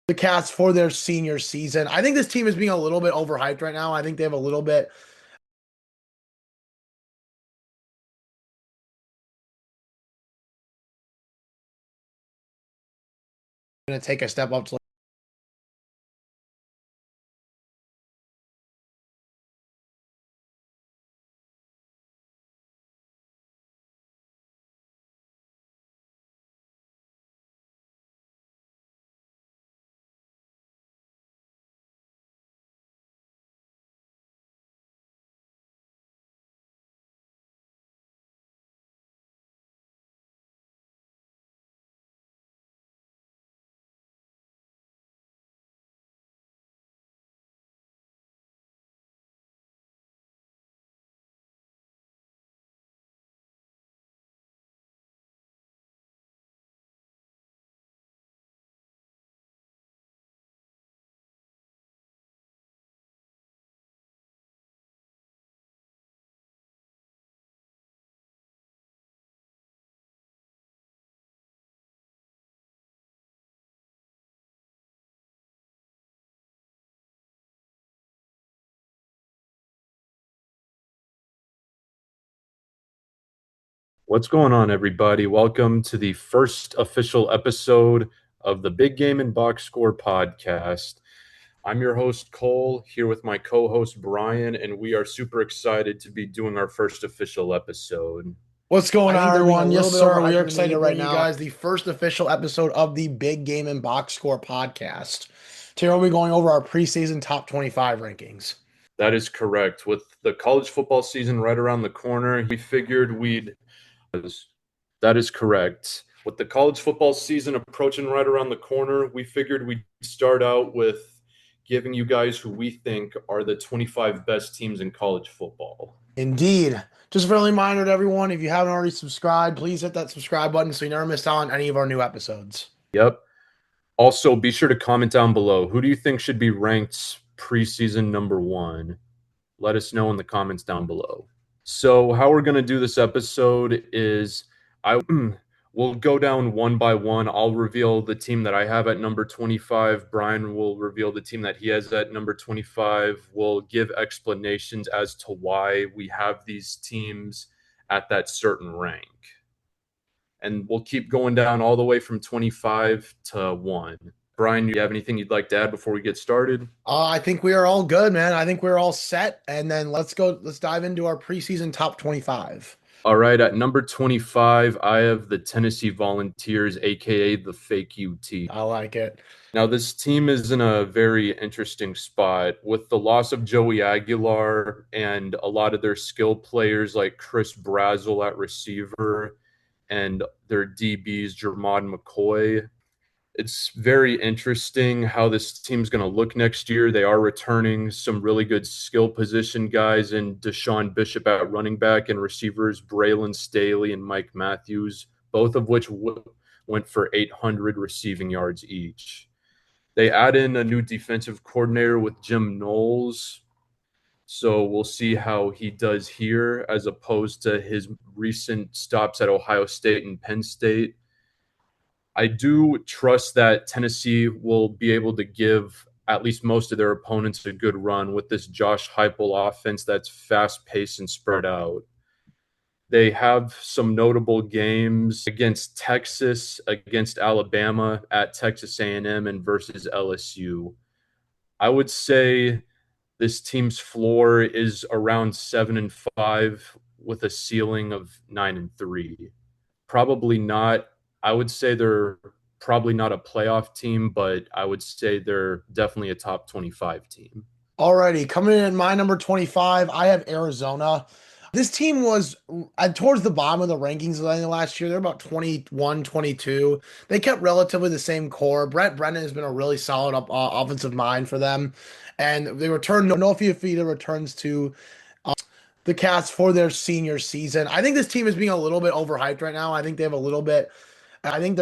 the Cats for their senior season. I think this team is being a little bit overhyped right now. I think they have a little bit going to take a step up to. What's going on, everybody? Welcome to the first official episode of the Big Game and Box Score podcast. I'm your host, Cole, here with my co host, Brian, and we are super excited to be doing our first official episode. What's going I on, think they're being a everyone? little Yes, bit sir. We overhyped are in the excited media to right bring you now. guys the first official episode of the Big Game and Box Score podcast. Today we'll be going over our preseason top 25 rankings. That is correct. With the college football season right around the corner, we figured we'd. That is correct. With the college football season approaching right around the corner, we figured we'd start out with giving you guys who we think are the 25 best teams in college football. Indeed. Just a friendly reminder to everyone, if you haven't already subscribed, please hit that subscribe button so you never miss out on any of our new episodes. Yep. Also, be sure to comment down below. Who do you think should be ranked preseason number one? Let us know in the comments down below. So, how we're going to do this episode is I we'll go down one by one. I'll reveal the team that I have at number 25. Brian will reveal the team that he has at number 25. We'll give explanations as to why we have these teams at that certain rank. And we'll keep going down all the way from 25 to 1. Brian, do you have anything you'd like to add before we get started? I think we are all good, man. I think we're all set. And then let's dive into our preseason top 25. All right, at number 25, I have the Tennessee Volunteers, aka the fake UT. I like it. Now, this team is in a very interesting spot with the loss of Joey Aguilar and a lot of their skill players like Chris Brazzell at receiver and their DBs, Jermod McCoy. It's very interesting how this team's going to look next year. They are returning some really good skill position guys in Deshaun Bishop at running back and receivers, Braylon Staley and Mike Matthews, both of which went for 800 receiving yards each. They add in a new defensive coordinator with Jim Knowles. So we'll see how he does here as opposed to his recent stops at Ohio State and Penn State. I do trust that Tennessee will be able to give at least most of their opponents a good run with this Josh Heupel offense that's fast paced and spread out. They have some notable games against Texas, against Alabama, at Texas A&M, and versus LSU. I would say this team's floor is around 7-5 with a ceiling of 9-3. Probably not. I would say they're probably not a playoff team, but I would say they're definitely a top 25 team. Alrighty, coming in at my number 25, I have Arizona. This team was towards the bottom of the rankings last year. They're about 21, 22. They kept relatively the same core. Brett Brennan has been a really solid offensive mind for them. And they return, Noah Fifita returns to the Cats for their senior season. I think this team is being a little bit overhyped right now. I think they're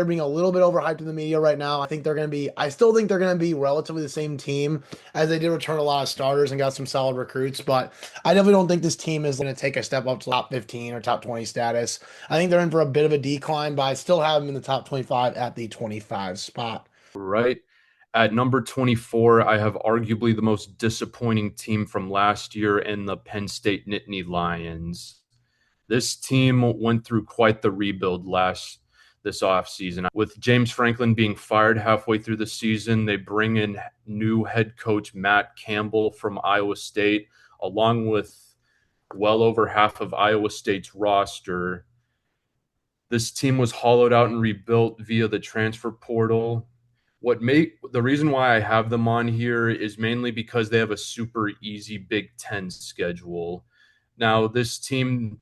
being a little bit overhyped in the media right now. I still think they're going to be relatively the same team as they did return a lot of starters and got some solid recruits, but I definitely don't think this team is going to take a step up to top 15 or top 20 status. I think they're in for a bit of a decline, but I still have them in the top 25 at the 25 spot. Right. At number 24, I have arguably the most disappointing team from last year in the Penn State Nittany Lions. This team went through quite the rebuild last this offseason. With James Franklin being fired halfway through the season, they bring in new head coach Matt Campbell from Iowa State, along with well over half of Iowa State's roster. This team was hollowed out and rebuilt via the transfer portal. The reason why I have them on here is mainly because they have a super easy Big Ten schedule. Now, this team,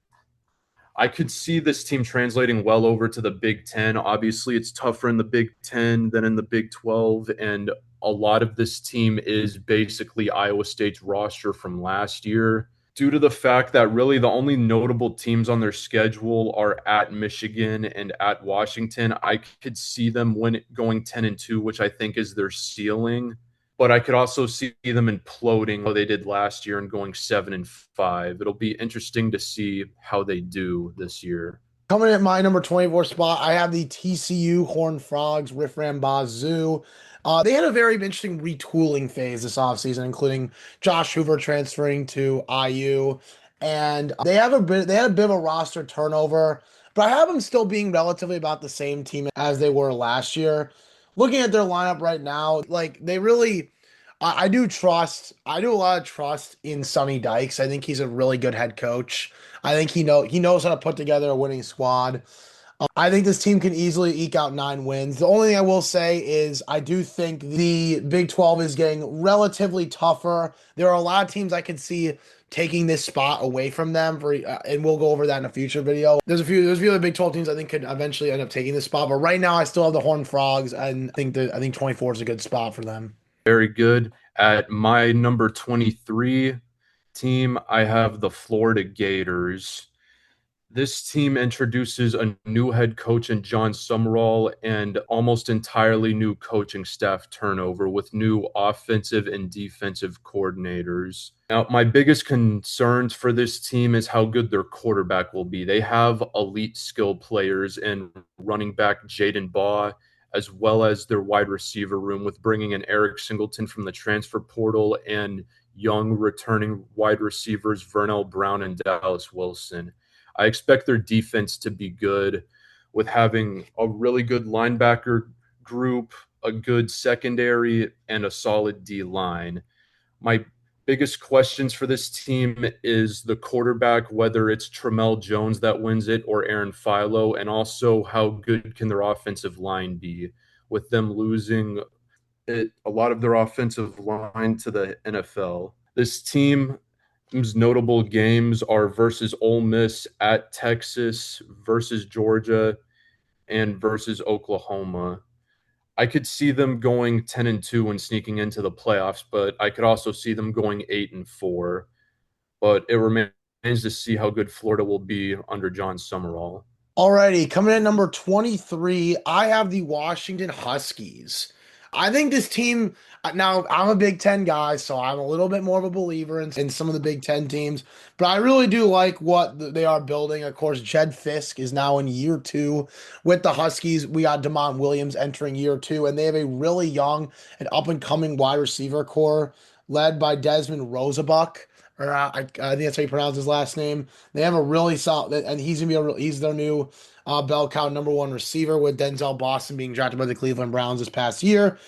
I could see this team translating well over to the Big Ten. Obviously, it's tougher in the Big Ten than in the Big 12, and a lot of this team is basically Iowa State's roster from last year. Due to the fact that really the only notable teams on their schedule are at Michigan and at Washington, I could see them going 10-2, which I think is their ceiling. But I could also see them imploding how they did last year and going 7-5. It'll be interesting to see how they do this year. Coming at my number 24 spot, I have the TCU Horned Frogs, Riff Ram Bazoo. They had a very interesting retooling phase this offseason, including Josh Hoover transferring to IU. And they had a bit of a roster turnover, but I have them still being relatively about the same team as they were last year. Looking at their lineup right now, like they really I do a lot of trust in Sonny Dykes. I think he's a really good head coach. I think he knows how to put together a winning squad. I think this team can easily eke out 9 wins. The only thing I will say is I do think the Big 12 is getting relatively tougher. There are a lot of teams I could see taking this spot away from them and we'll go over that in a future video. There's a few other Big 12 teams I think could eventually end up taking this spot, but right now I still have the Horned Frogs and I think 24 is a good spot for them. Very good. At my number 23 team, I have the Florida Gators. This team introduces a new head coach in John Summerall and almost entirely new coaching staff turnover with new offensive and defensive coordinators. Now, my biggest concerns for this team is how good their quarterback will be. They have elite skill players in running back Jaden Baugh, as well as their wide receiver room with bringing in Eric Singleton from the transfer portal and young returning wide receivers Vernell Brown and Dallas Wilson. I expect their defense to be good with having a really good linebacker group, a good secondary, and a solid D line. My biggest questions for this team is the quarterback, whether it's Tramel Jones that wins it or Aaron Philo, and also how good can their offensive line be with them losing a lot of their offensive line to the NFL. This team's notable games are versus Ole Miss, at Texas, versus Georgia, and versus Oklahoma. I could see them going 10-2 and sneaking into the playoffs, but I could also see them going 8-4. But it remains to see how good Florida will be under John Summerall. Alrighty, coming in at number 23, I have the Washington Huskies. I think this team, now I'm a Big Ten guy, so I'm a little bit more of a believer in some of the Big Ten teams, but I really do like what they are building. Of course, Jed Fisk is now in year 2 with the Huskies. We got Demont Williams entering year 2, and they have a really young and up and coming wide receiver core led by Desmond Rosabuck. Or I think that's how you pronounce his last name. They have a really solid, and he's their new bell cow #1 receiver with Denzel Boston being drafted by the Cleveland Browns this past year.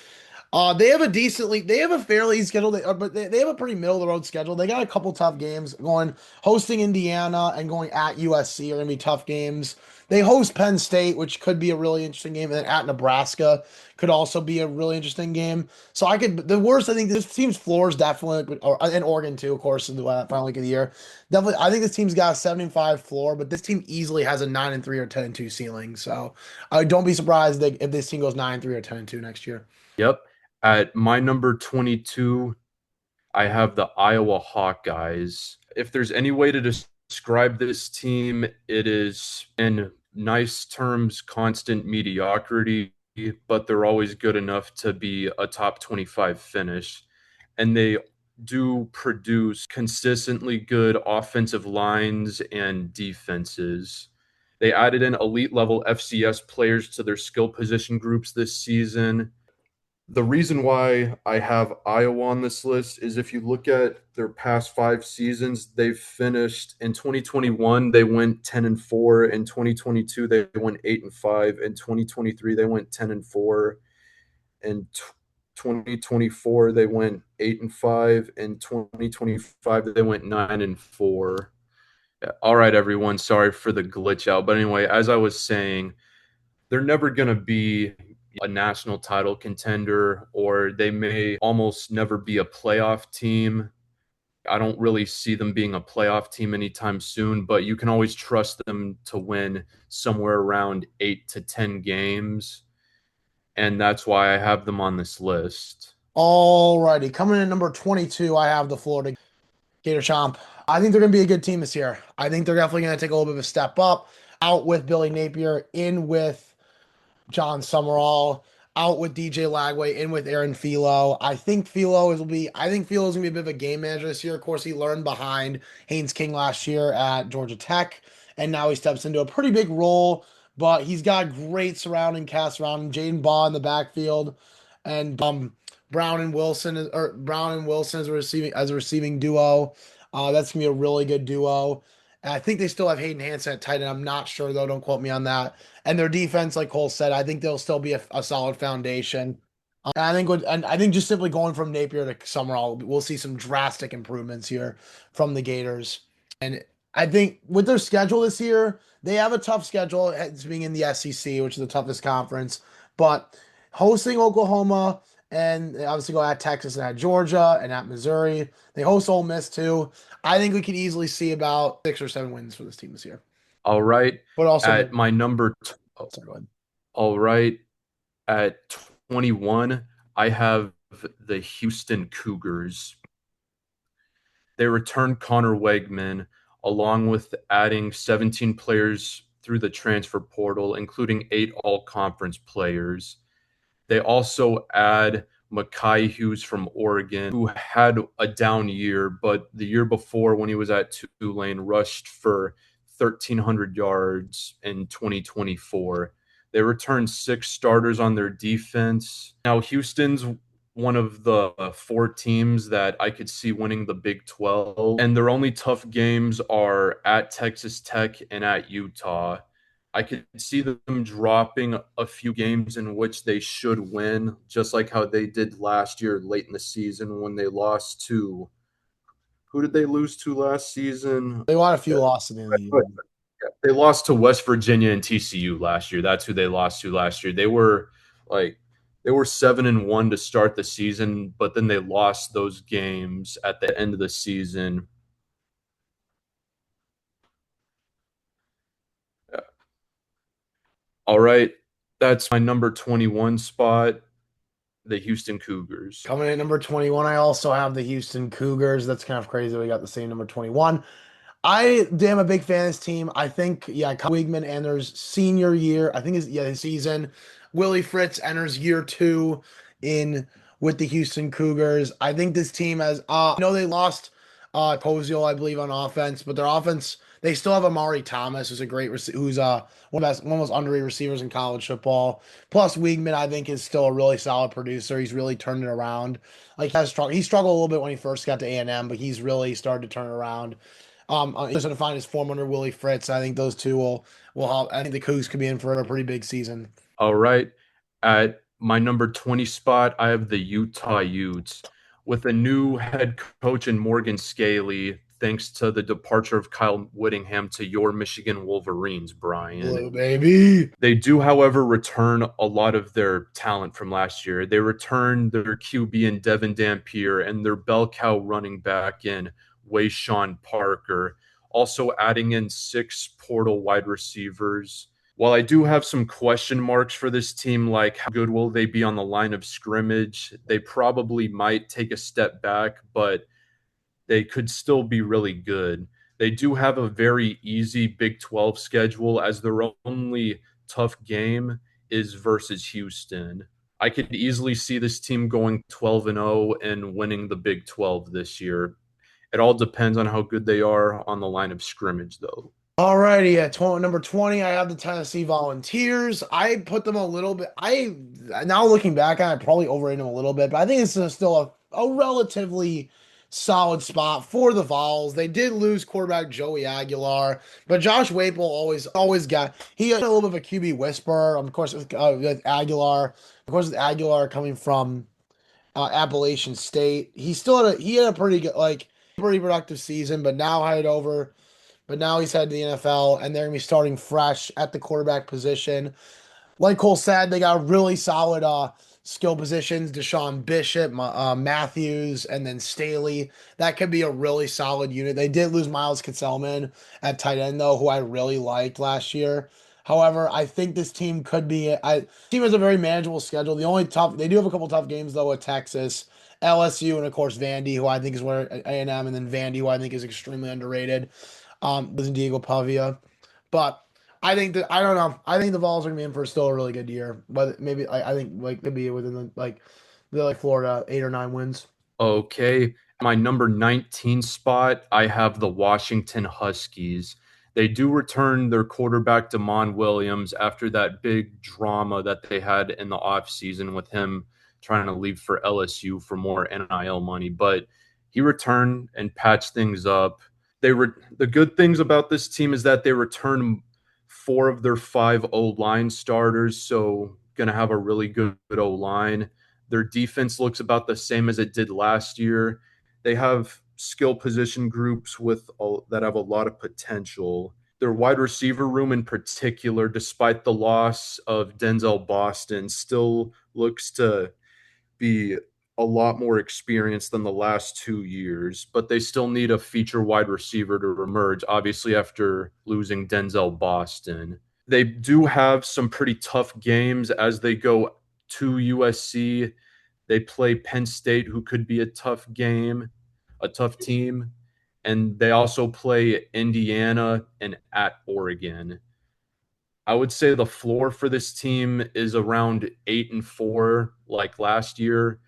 They have a fairly schedule, but they have a pretty middle of the road schedule. They got a couple tough games going, hosting Indiana and going at USC are going to be tough games. They host Penn State, which could be a really interesting game, and then at Nebraska could also be a really interesting game. So the worst, I think this team's floor is definitely, and Oregon too, of course, in the final week of the year. Definitely, I think this team's got a 75 floor, but this team easily has a 9-3 or 10-2 ceiling. So I don't be surprised if this team goes 9-3 or 10-2 next year. Yep. At my number 22, I have the Iowa Hawkeyes. If there's any way to describe this team, it is in nice terms constant mediocrity, but they're always good enough to be a top 25 finish. And they do produce consistently good offensive lines and defenses. They added in elite level FCS players to their skill position groups this season. The reason why I have Iowa on this list is if you look at their past 5 seasons, they've finished in 2021, they went 10-4. In 2022, they went 8-5. In 2023, they went 10-4. In 2024, they went 8-5. In 2025, they went 9-4. Yeah. All right, everyone. Sorry for the glitch out. But anyway, as I was saying, they're never going to be a national title contender, or they may almost never be a playoff team. I don't really see them being a playoff team anytime soon, but you can always trust them to win somewhere around 8 to 10 games. And that's why I have them on this list. All righty. Coming in number 22, I have the Florida Gator Chomp. I think they're going to be a good team this year. I think they're definitely going to take a little bit of a step up. Out with Billy Napier, in with John Summerall, out with DJ Lagway, in with Aaron Philo. I think Philo's gonna be a bit of a game manager this year. Of course, he learned behind Haynes King last year at Georgia Tech, and now he steps into a pretty big role. But he's got great surrounding cast around him. Jaden Baugh in the backfield, and Brown and Wilson as a receiving duo. That's gonna be a really good duo. And I think they still have Hayden Hansen at tight end. I'm not sure though. Don't quote me on that. And their defense, like Cole said, I think they'll still be a solid foundation. And I think just simply going from Napier to Summerall, we'll see some drastic improvements here from the Gators. And I think with their schedule this year, they have a tough schedule. It's being in the SEC, which is the toughest conference, but hosting Oklahoma and they obviously go at Texas and at Georgia and at Missouri. They host Ole Miss too. I think we could easily see about 6 or 7 wins for this team this year. All right. But also, At my number, sorry, go ahead. all right. At 21, I have the Houston Cougars. They returned Connor Wegman along with adding 17 players through the transfer portal, including 8 all-conference players. They also add Makai Hughes from Oregon, who had a down year, but the year before when he was at Tulane, rushed for 1,300 yards in 2024. They returned 6 starters on their defense. Now, Houston's one of the 4 teams that I could see winning the Big 12, and their only tough games are at Texas Tech and at Utah. I could see them dropping a few games in which they should win, just like how they did last year late in the season when they lost to who did they lose to last season? They want a few losses in the year. They lost to West Virginia and TCU last year. That's who they lost to last year. Like they were 7-1 to start the season, but then they lost those games at the end of the season. All right, that's my number 21 spot, the Houston Cougars. Coming in at number 21, I also have the Houston Cougars. That's kind of crazy. We got the same number 21. I am a big fan of this team. I think, yeah, Kyle Wiegman enters senior year. I think his season. Willie Fritz enters year 2 in with the Houston Cougars. I think this team has I know they lost Koziel, I believe, on offense, but their offense, they still have Amari Thomas, who's a great who's one of the most underrated receivers in college football. Plus Wiegman, I think, is still a really solid producer. He's really turned it around. Like he struggled a little bit when he first got to A&M, but he's really started to turn it around. He's going to find his form under Willie Fritz. I think those two will help. I think the Cougs could be in for a pretty big season. All right. At my number 20 spot, I have the Utah Utes. With a new head coach in Morgan Scaley, thanks to the departure of Kyle Whittingham to your Michigan Wolverines, Brian. Blue, baby. They do, however, return a lot of their talent from last year. They return their QB in Devin Dampier and their bell cow running back in Wayshawn Parker, also adding in 6 portal wide receivers. While I do have some question marks for this team, like how good will they be on the line of scrimmage, they probably might take a step back, but they could still be really good. They do have a very easy Big 12 schedule, as their only tough game is versus Houston. I could easily see this team going 12-0 and winning the Big 12 this year. It all depends on how good they are on the line of scrimmage, though. Alrighty, at number 20, I have the Tennessee Volunteers. I put them a little bit. Now looking back, I probably overrated them a little bit, but I think it's still a relatively solid spot for the Vols. They did lose quarterback Joey Aguilar, but Josh Waple always got he had a little bit of a QB whisperer. Of course, with Aguilar, coming from Appalachian State, he had a pretty good pretty productive season, but now he's headed to the NFL, and they're gonna be starting fresh at the quarterback position. Like Cole said, they got really solid skill positions: Deshaun Bishop, Matthews, and then Staley. That could be a really solid unit. They did lose Miles Kitselman at tight end though, who I really liked last year. However, I think this team could be. Team has a very manageable schedule. They do have a couple tough games though with Texas, LSU, and of course Vandy, who I think is where A&M, and then Vandy, who I think is extremely underrated. Losing Diego Pavia, but I don't know. I think the Vols are gonna be in for still a really good year, but maybe I think like maybe within the Florida 8 or 9 wins. Okay. My number 19 spot, I have the Washington Huskies. They do return their quarterback, Damon Williams, after that big drama that they had in the offseason with him trying to leave for LSU for more NIL money. But he returned and patched things up. The good things about this team is that they return four of their five O line starters, so going to have a really good O line. Their defense looks about the same as it did last year. They have skill position groups that have a lot of potential. Their wide receiver room in particular, despite the loss of Denzel Boston, still looks to be a lot more experienced than the last 2 years, but they still need a feature wide receiver to emerge, obviously, after losing Denzel Boston. They do have some pretty tough games as they go to USC. They play Penn State, who could be a tough team. And they also play Indiana and at Oregon. I would say the floor for this team is around 8-4, like last year,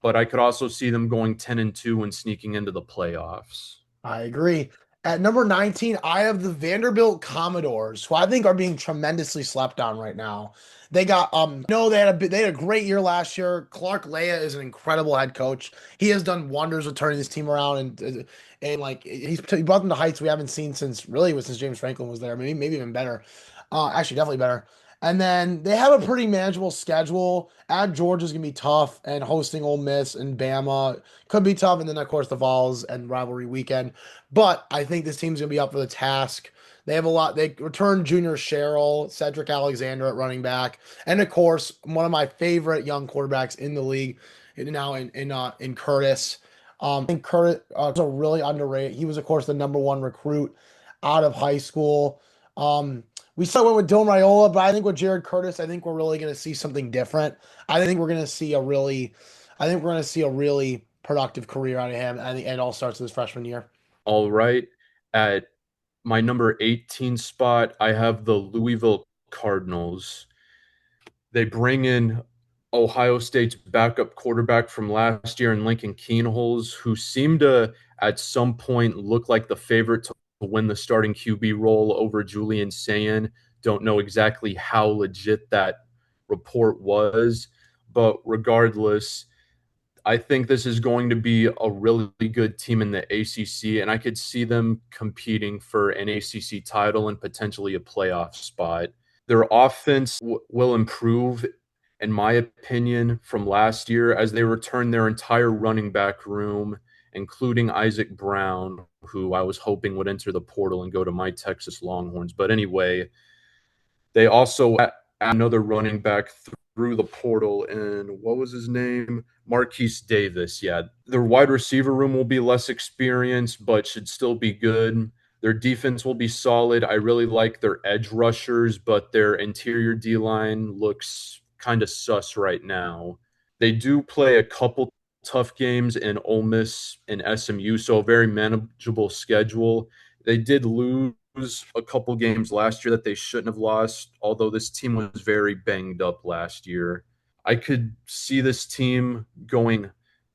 but I could also see them going 10-2 and sneaking into the playoffs. I agree. At number 19, I have the Vanderbilt Commodores, who I think are being tremendously slept on right now. They got no, they had a great year last year. Clark Leah is an incredible head coach. He has done wonders with turning this team around, and like he brought them to heights we haven't seen since James Franklin was there. Maybe even better. Actually, definitely better. And then they have a pretty manageable schedule. At Georgia's gonna be tough, and hosting Ole Miss and Bama could be tough. And then of course the Vols and rivalry weekend. But I think this team's gonna be up for the task. They have a lot. They returned Junior Sherrill, Cedric Alexander at running back, and of course one of my favorite young quarterbacks in the league now in Curtis. I think Curtis is a really underrated. He was of course the number one recruit out of high school. We still went with Dylan Raiola, but I think with Jared Curtis, I think we're really going to see something different. I think we're going to see a really, I think we're going to see a really productive career out of him. I think it all starts with his freshman year. All right. At my number 18 spot, I have the Louisville Cardinals. They bring in Ohio State's backup quarterback from last year in Lincoln Keenholz, who seemed to at some point look like the favorite to win the starting QB role over Julian Sayin. Don't know exactly how legit that report was, but regardless, I think this is going to be a really good team in the ACC, and I could see them competing for an ACC title and potentially a playoff spot. Their offense will improve, in my opinion, from last year as they return their entire running back room, including Isaac Brown, who I was hoping would enter the portal and go to my Texas Longhorns. But anyway, they also add another running back through the portal, and what was his name? Marquise Davis. Yeah, their wide receiver room will be less experienced, but should still be good. Their defense will be solid. I really like their edge rushers, but their interior D line looks kind of sus right now. They do play a couple tough games in Ole Miss and SMU, so a very manageable schedule. They did lose a couple games last year that they shouldn't have lost, although this team was very banged up last year. I could see this team going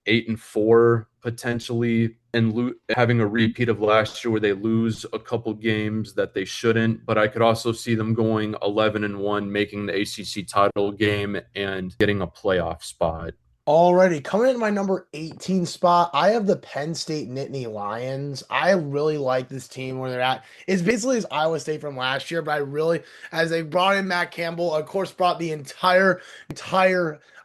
8-4, potentially and having a repeat of last year where they lose a couple games that they shouldn't. But I could also see them going 11-1, making the ACC title game and getting a playoff spot. Already coming in my number 18 spot, I have the Penn State Nittany Lions. I really like this team where they're at. It's basically as Iowa State from last year, but I really, as they brought in Matt Campbell, of course, brought the entire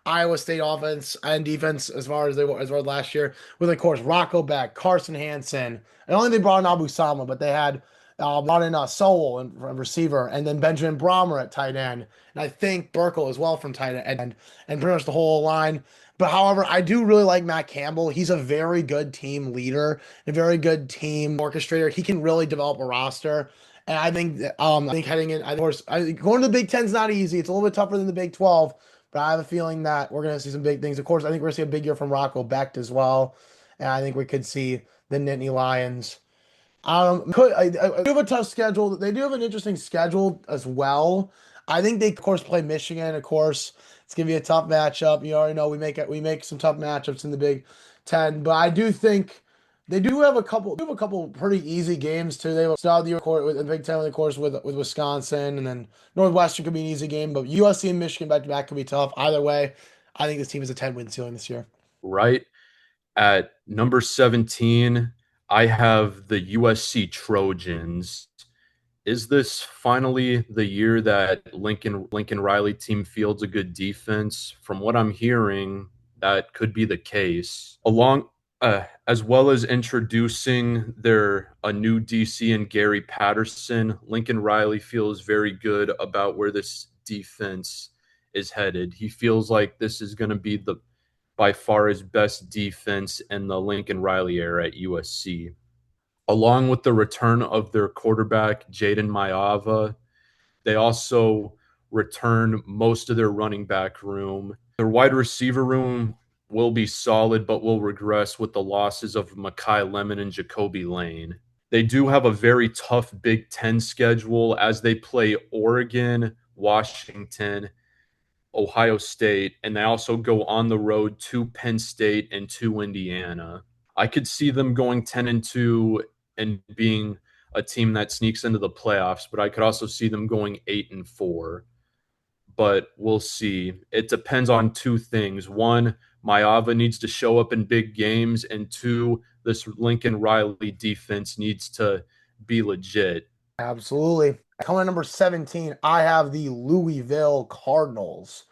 Iowa State offense and defense as far as they were as well last year, with of course Rocco Beck, Carson Hansen. And only they brought in Abu Sama, but they had brought in Sowell and receiver, and then Benjamin Brahmer at tight end, and I think Burkle as well from tight end, and pretty much the whole line. But however, I do really like Matt Campbell. He's a very good team leader, a very good team orchestrator. He can really develop a roster. And I think heading in, of course, going to the Big Ten is not easy. It's a little bit tougher than the Big 12, but I have a feeling that we're going to see some big things. Of course, I think we're going to see a big year from Rocco Becht as well. And I think we could see the Nittany Lions. I do have a tough schedule. They do have an interesting schedule as well. I think they, of course, play Michigan. Of course, it's gonna be a tough matchup. You already know we make some tough matchups in the Big Ten, but I do think they do have a couple pretty easy games too. They have start the year with the Big Ten, of course, with Wisconsin, and then Northwestern could be an easy game, but USC and Michigan back to back could be tough. Either way, I think this team is a 10-win ceiling this year. Right at number 17, I have the USC Trojans. Is this finally the year that Lincoln Riley team fields a good defense? From what I'm hearing, that could be the case. As well as introducing their a new DC and Gary Patterson, Lincoln Riley feels very good about where this defense is headed. He feels like this is going to be the by far his best defense in the Lincoln Riley era at USC. Along with the return of their quarterback, Jaden Maiava, they also return most of their running back room. Their wide receiver room will be solid, but will regress with the losses of Makai Lemon and Jacoby Lane. They do have a very tough Big Ten schedule as they play Oregon, Washington, Ohio State, and they also go on the road to Penn State and to Indiana. I could see them going 10-2 and being a team that sneaks into the playoffs, but I could also see them going 8-4. But we'll see. It depends on two things. One, Maava needs to show up in big games, and two, this Lincoln Riley defense needs to be legit. Absolutely. Coming at number 17, I have the Louisville Cardinals.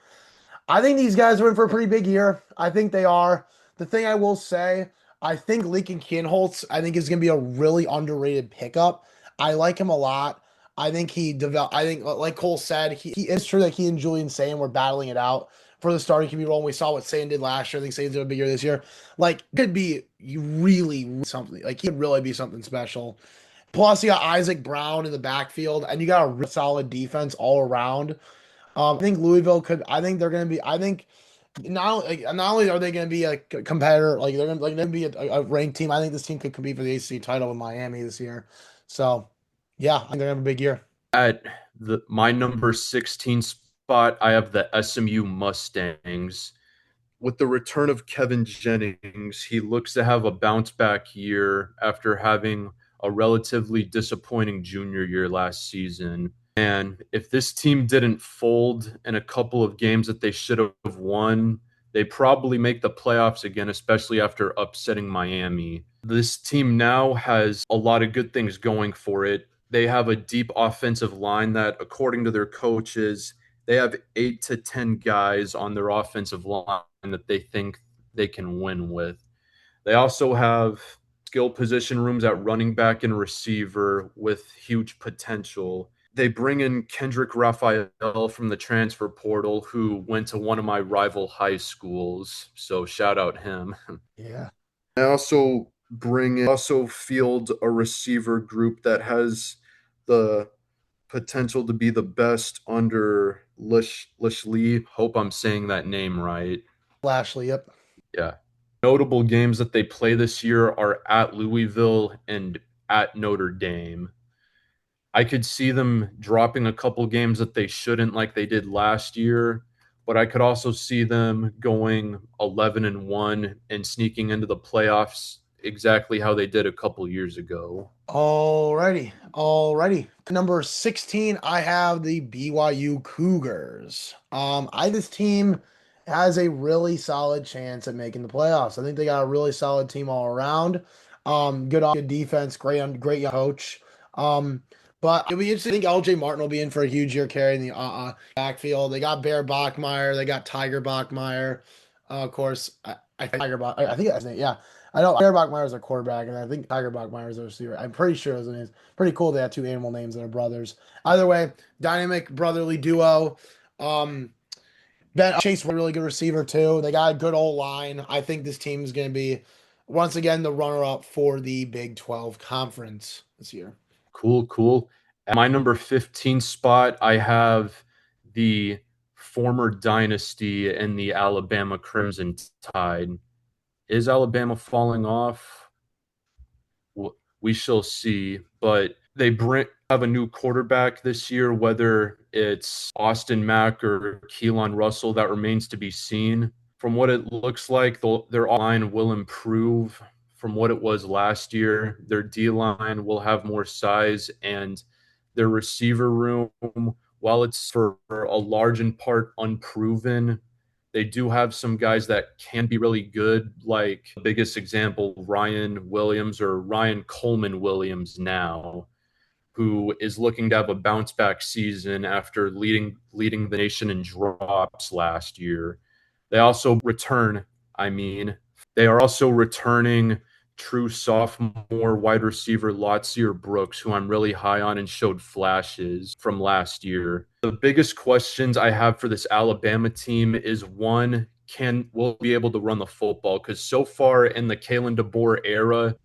I think these guys are in for a pretty big year. I think they are. The thing I will say, I think Lincoln Kienholz, I think is going to be a really underrated pickup. I like him a lot. I think I think, like Cole said, he is true that he and Julian Sayin were battling it out for the starting QB role. And we saw what Sayin did last year. I think Sayin's doing a big year this year. Like, could be really something. Like, he could really be something special. Plus, you got Isaac Brown in the backfield, and you got a solid defense all around. I think Louisville could. I think they're going to be. I think not only are they going to be a competitor, like they're going to be a ranked team. I think this team could compete for the ACC title in Miami this year. So, yeah, I think they're going to have a big year. At my number 16 spot, I have the SMU Mustangs. With the return of Kevin Jennings, he looks to have a bounce back year after having a relatively disappointing junior year last season. And if this team didn't fold in a couple of games that they should have won, they probably make the playoffs again, especially after upsetting Miami. This team now has a lot of good things going for it. They have a deep offensive line that, according to their coaches, they have 8 to 10 guys on their offensive line that they think they can win with. They also have skill position rooms at running back and receiver with huge potential. They bring in Kendrick Raphael from the transfer portal, who went to one of my rival high schools. So shout out him. Yeah. I also field a receiver group that has the potential to be the best under Lish Lee. Hope I'm saying that name right. Lashley, yep. Yeah. Notable games that they play this year are at Louisville and at Notre Dame. I could see them dropping a couple games that they shouldn't, like they did last year, but I could also see them going 11-1 and sneaking into the playoffs exactly how they did a couple years ago. Alrighty, alrighty. Number 16, I have the BYU Cougars. This team has a really solid chance at making the playoffs. I think they got a really solid team all around. Good defense, great young coach. Um, but it'll be interesting. I think LJ Martin will be in for a huge year carrying the backfield. They got Bear Bachmeyer, they got Tiger Bachmeyer. Of course, I think that's his name. Yeah. I know Bear Bachmeyer is a quarterback, and I think Tiger Bachmeyer is a receiver. I'm pretty sure his name is pretty cool. They have two animal names that are brothers. Either way, dynamic brotherly duo. Um, Ben Chase, a really good receiver too. They got a good old line. I think this team is going to be once again the runner-up for the Big 12 conference this year. Cool, cool. At my number 15 spot, I have the former dynasty in the Alabama Crimson Tide. Is Alabama falling off? We shall see. But they have a new quarterback this year, whether it's Austin Mack or Keelan Russell, that remains to be seen. From what it looks like, their line will improve from what it was last year. Their D line will have more size, and their receiver room, while it's for a large in part unproven, they do have some guys that can be really good, like the biggest example, Ryan Williams or Ryan Coleman Williams now, who is looking to have a bounce back season after leading the nation in drops last year. They also return, I mean, they are also returning true sophomore wide receiver Lotsier Brooks, who I'm really high on and showed flashes from last year. The biggest questions I have for this Alabama team is one, will be able to run the football? Because so far in the Kalen DeBoer era,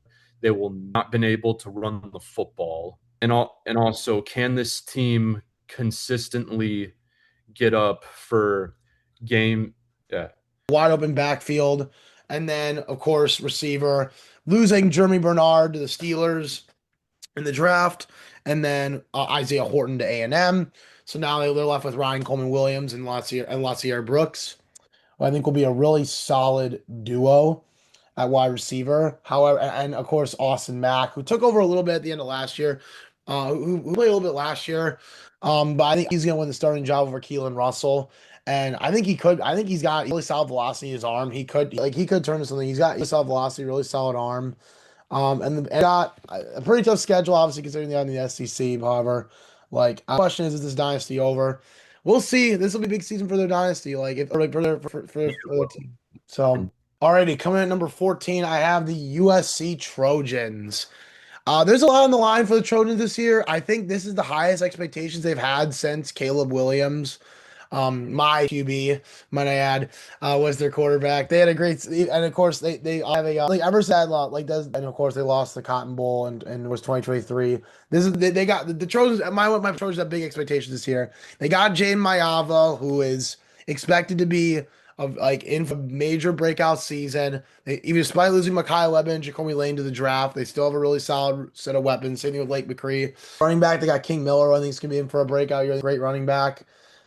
they will not been able to run the football. And also, can this team consistently get up for game? Yeah, Wide open backfield, and then of course receiver losing Jeremy Bernard to the Steelers in the draft, and then Isaiah Horton to A&M. So now they're left with Ryan Coleman Williams and Lotsier Brooks, who I think will be a really solid duo at wide receiver. However, and of course Austin Mack, who took over a little bit at the end of last year, who played a little bit last year. But I think he's going to win the starting job over Keelan Russell. And I think he could. I think he's got really solid velocity in his arm. He could turn to something. He's got really solid velocity, really solid arm. And got a pretty tough schedule, obviously, considering they're in the SEC. However, the question is this dynasty over? We'll see. This will be a big season for their dynasty, like if for their team. So, alrighty, coming at number 14, I have the USC Trojans. There's a lot on the line for the Trojans this year. I think this is the highest expectations they've had since Caleb Williams. My QB, might I add, was their quarterback. They had a great, and of course they have a like ever sad lot like does, and of course they lost the Cotton Bowl and it was 2023. This is they got the Trojans. My Trojans have big expectations this year. They got Jaden Mayava, who is expected to be of like in a major breakout season. Even despite losing Mekhi Leben and Jacoby Lane to the draft, they still have a really solid set of weapons. Same thing with Lake McCree. Running back, they got King Miller, who I think is gonna be in for a breakout year. Great running back.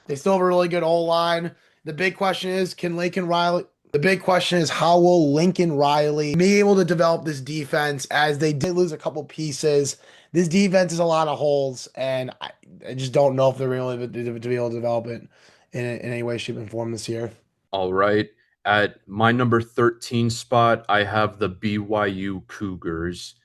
They still have a really good O line. The big question is, can Lincoln Riley? The big question is, how will Lincoln Riley be able to develop this defense as they did lose a couple pieces? This defense is a lot of holes, and I just don't know if they're really to be able to develop it in any way, shape, and form this year. all right. At my number 13 spot, I have the BYU Cougars.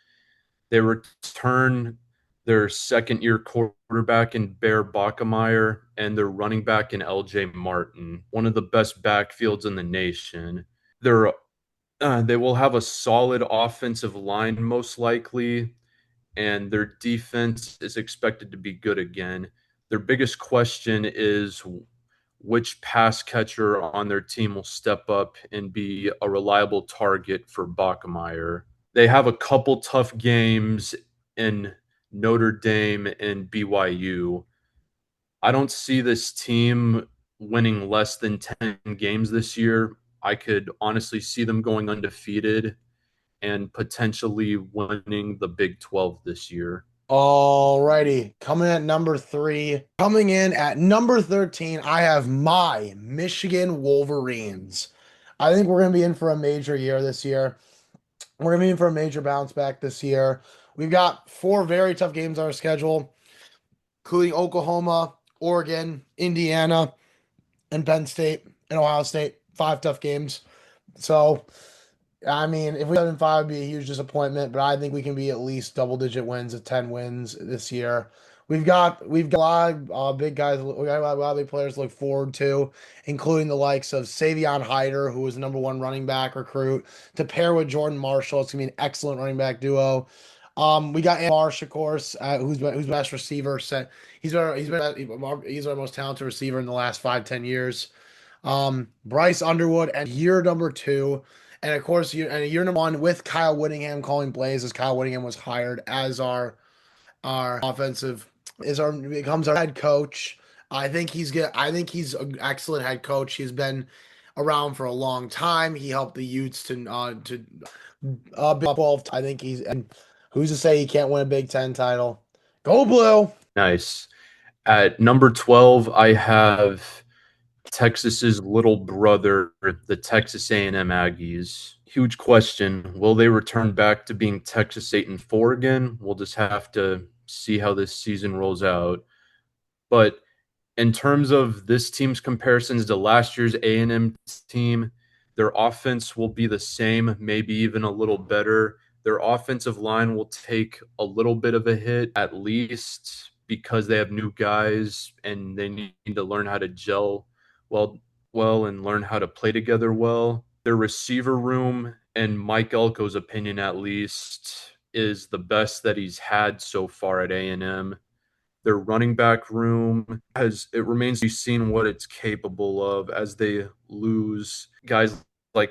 They return their second year quarterback in Bear Bachmeyer and their running back in LJ Martin, one of the best backfields in the nation. They will have a solid offensive line, most likely, and their defense is expected to be good again. Their biggest question is which pass catcher on their team will step up and be a reliable target for Bachmeyer. They have a couple tough games in Notre Dame and BYU. I don't see this team winning less than 10 games this year. I could honestly see them going undefeated and potentially winning the Big 12 this year. Alrighty, coming at number three. Coming in at number 13, I have my Michigan Wolverines. I think we're going to be in for a major year this year. We're going to be in for a major bounce back this year. We've got four very tough games on our schedule, including Oklahoma, Oregon, Indiana, and Penn State and Ohio State. Five tough games. So I mean, if we 7-5 would be a huge disappointment, but I think we can be at least double digit wins of 10 wins this year. We've got a lot of big guys. We got a lot of big players to look forward to, including the likes of Savion Hyder, who was the number one running back recruit, to pair with Jordan Marshall. It's gonna be an excellent running back duo. We got Marsh, of course, who's best receiver. He's our most talented receiver in the last 5-10 years. Bryce Underwood and year number two. And of course, year number one with Kyle Whittingham calling plays as Kyle Whittingham was hired as our offensive is our becomes our head coach. I think he's good. I think he's an excellent head coach. He's been around for a long time. He helped the Utes to Big 12. I think he's and who's to say he can't win a Big Ten title? Go Blue! Nice. At number 12, I have Texas's little brother, the Texas A&M Aggies. Huge question. Will they return back to being Texas 8-4 again? We'll just have to see how this season rolls out. But in terms of this team's comparisons to last year's A&M team, their offense will be the same, maybe even a little better. Their offensive line will take a little bit of a hit at least because they have new guys and they need to learn how to gel well and learn how to play together well. Their receiver room, in Mike Elko's opinion at least, is the best that he's had so far at A&M. Their running back room has it remains to be seen what it's capable of as they lose guys like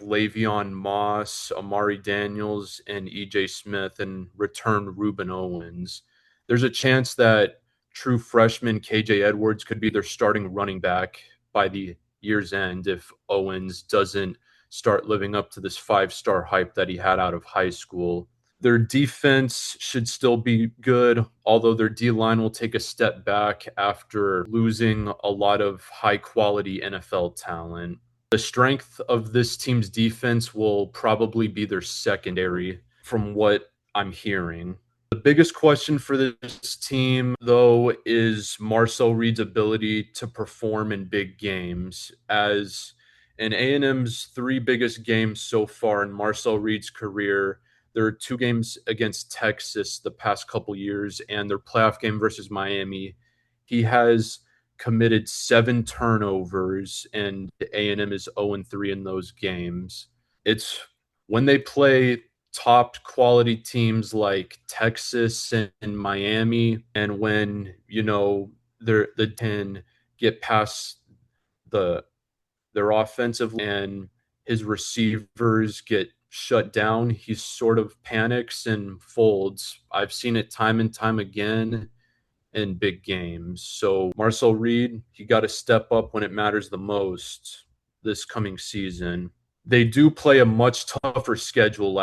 Le'Veon Moss, Amari Daniels, and EJ Smith and return Reuben Owens. There's a chance that true freshman KJ Edwards could be their starting running back by the year's end if Owens doesn't start living up to this 5-star hype that he had out of high school. Their defense should still be good, although their D line will take a step back after losing a lot of high quality NFL talent. The strength of this team's defense will probably be their secondary, from what I'm hearing. The biggest question for this team, though, is Marcel Reed's ability to perform in big games. As in A&M's three biggest games so far in Marcel Reed's career, there are two games against Texas the past couple years and their playoff game versus Miami. He has committed 7 turnovers, and A&M is 0-3 in those games. It's when they play top quality teams like Texas and Miami, and when the 10 get past the their offensive and his receivers get shut down, he sort of panics and folds. I've seen it time and time again in big games. So Marcel Reed, he got to step up when it matters the most this coming season. They do play a much tougher schedule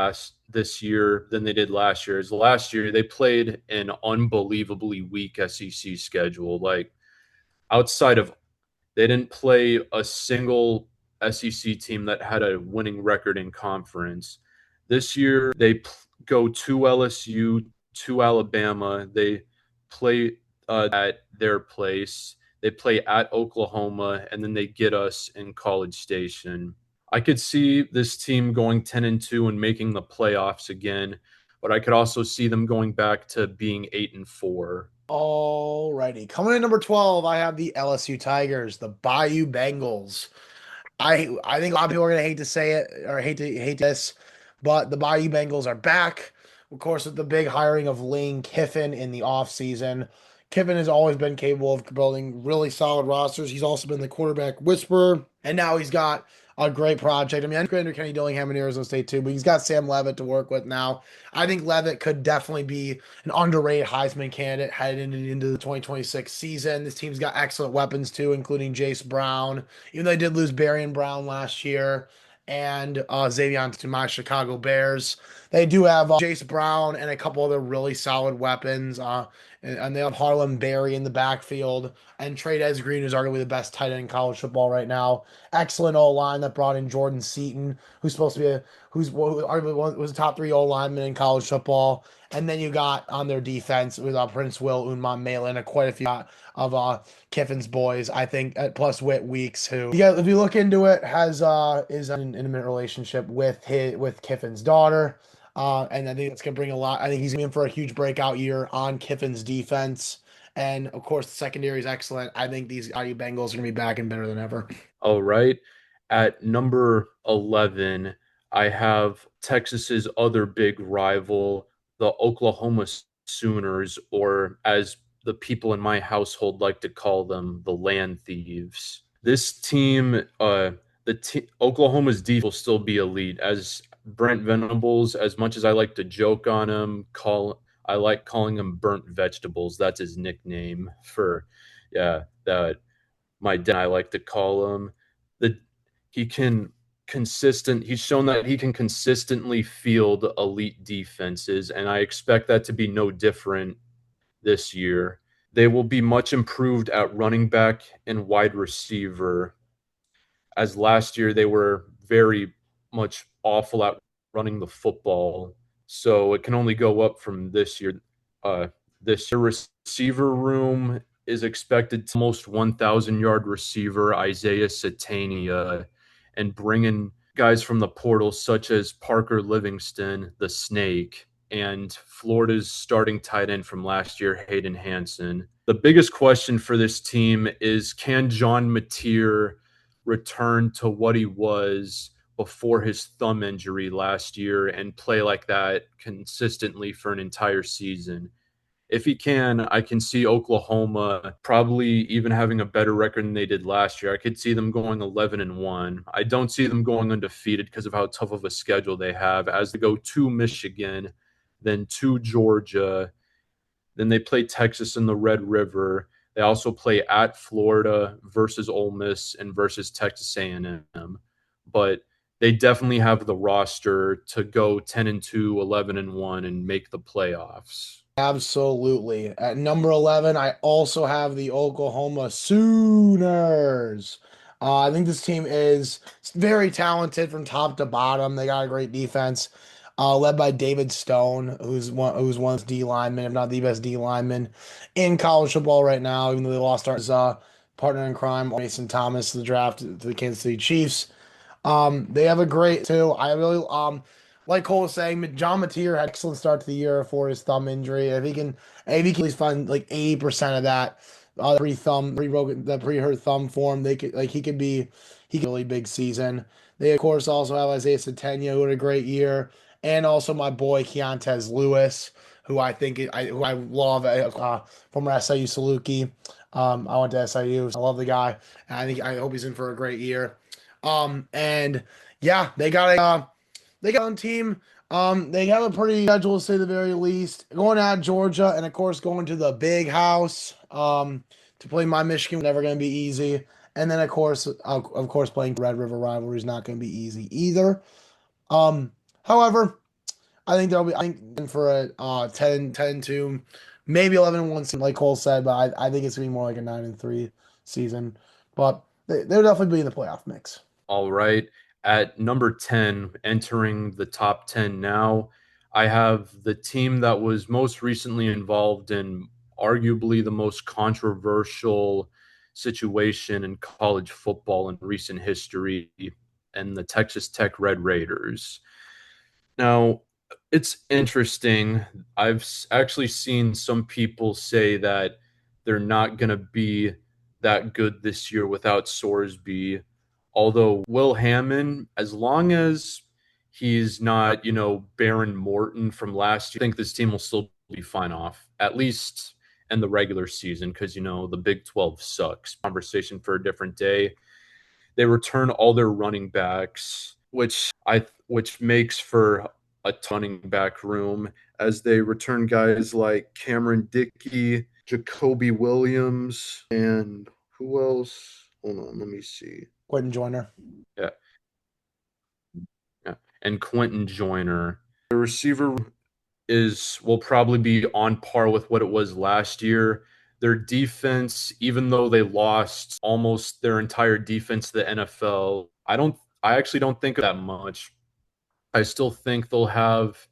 this year than they did last year. As last year, they played an unbelievably weak SEC schedule. Like outside of they didn't play a single SEC team that had a winning record in conference. This year, they go to LSU, to Alabama. They play at their place. They play at Oklahoma, and then they get us in College Station. I could see this team going 10-2 and making the playoffs again, but I could also see them going back to being 8-4. Alrighty. Coming in number 12, I have the LSU Tigers, the Bayou Bengals. I think a lot of people are gonna hate to say it or hate this, but the Bayou Bengals are back. Of course, with the big hiring of Lane Kiffin in the offseason. Kiffin has always been capable of building really solid rosters. He's also been the quarterback whisperer, and now he's got a great project. I mean, I under Kenny Dillingham in Arizona State too, but he's got Sam Levitt to work with now. I think Levitt could definitely be an underrated Heisman candidate headed into the 2026 season. This team's got excellent weapons too, including Jace Brown, even though they did lose Barry and Brown last year. and Xavier to my Chicago Bears. They do have Jace Brown and a couple other really solid weapons. And they have Harlem Berry in the backfield and Trey Green, who's arguably the best tight end in college football right now. Excellent O line that brought in Jordan Seaton, who's supposed to be who arguably was a top three O lineman in college football. And then you got on their defense with Prince Will, Unman Malin, and quite a few of Kiffin's boys. I think plus Whit Weeks, who yeah, if you look into it, has is an intimate relationship with Kiffin's daughter. And I think that's gonna bring a lot. I think he's in for a huge breakout year on Kiffin's defense. And of course, the secondary is excellent. I think these IU Bengals are gonna be back and better than ever. All right. At number 11, I have Texas's other big rival, the Oklahoma Sooners, or as the people in my household like to call them, the Land Thieves. This team, Oklahoma's defense will still be elite. As Brent Venables, as much as I like to joke on him, I like calling him burnt vegetables. That's his nickname for, yeah, that my dad I like to call him. The he can he's shown that he can consistently field elite defenses, and I expect that to be no different this year. They will be much improved at running back and wide receiver, as last year they were very much awful at running the football. So it can only go up from this year. Uh, this year receiver room is expected to most 1,000-yard receiver Isaiah Satania, and bring in guys from the portal such as Parker Livingston, the Snake, and Florida's starting tight end from last year, Hayden Hansen. The biggest question for this team is, can John Mateer return to what he was before his thumb injury last year and play like that consistently for an entire season? If he can, I can see Oklahoma probably even having a better record than they did last year. I could see them going 11-1. I don't see them going undefeated because of how tough of a schedule they have, as they go to Michigan, then to Georgia, then they play Texas in the Red River. They also play at Florida versus Ole Miss and versus Texas A&M. But they definitely have the roster to go 10-2, 11-1, and make the playoffs. Absolutely. At number 11, I also have the Oklahoma Sooners. I think this team is very talented from top to bottom. They got a great defense, led by David Stone, who's one of the D linemen, if not the best D lineman in college football right now, even though they lost our partner in crime, Mason Thomas, to the draft to the Kansas City Chiefs. They have a great too. I really like Cole was saying, John Mateer had an excellent start to the year for his thumb injury. If he can at least find like 80% of that pre-hurt thumb form, they could like he could really big season. They of course also have Isaiah Sategna, who had a great year, and also my boy Keontez Lewis, who I love, from SIU Saluki. I went to SIU. So I love the guy. And I hope he's in for a great year. And yeah, they got on team. They have a pretty schedule to say the very least. Going at Georgia and of course going to the big house. To play my Michigan, never going to be easy. And then of course, playing Red River rivalry is not going to be easy either. However, I think in for a 10-2, maybe 11-1 season, like Cole said, but I think it's gonna be more like a 9-3 season. But they'll definitely be in the playoff mix. All right. At number 10, entering the top 10 now, I have the team that was most recently involved in arguably the most controversial situation in college football in recent history, and the Texas Tech Red Raiders. Now, it's interesting. I've actually seen some people say that they're not going to be that good this year without Sorsby. Although Will Hammond, as long as he's not, Baron Morton from last year, I think this team will still be fine off, at least in the regular season, because, the Big 12 sucks. Conversation for a different day. They return all their running backs, which makes for a running back room, as they return guys like Cameron Dickey, Jacoby Williams, and who else? Hold on, let me see. Quentin Joyner. Yeah, and Quentin Joyner. The receiver is will probably be on par with what it was last year. Their defense, even though they lost almost their entire defense to the NFL, I actually don't think of that much. I still think they'll have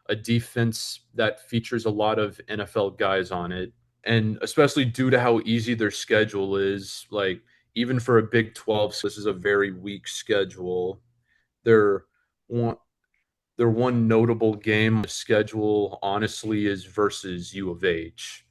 a defense that features a lot of NFL guys on it. And especially due to how easy their schedule is, like even for a Big 12, so this is a very weak schedule. Their one their one notable game on the schedule, honestly, is versus U of H.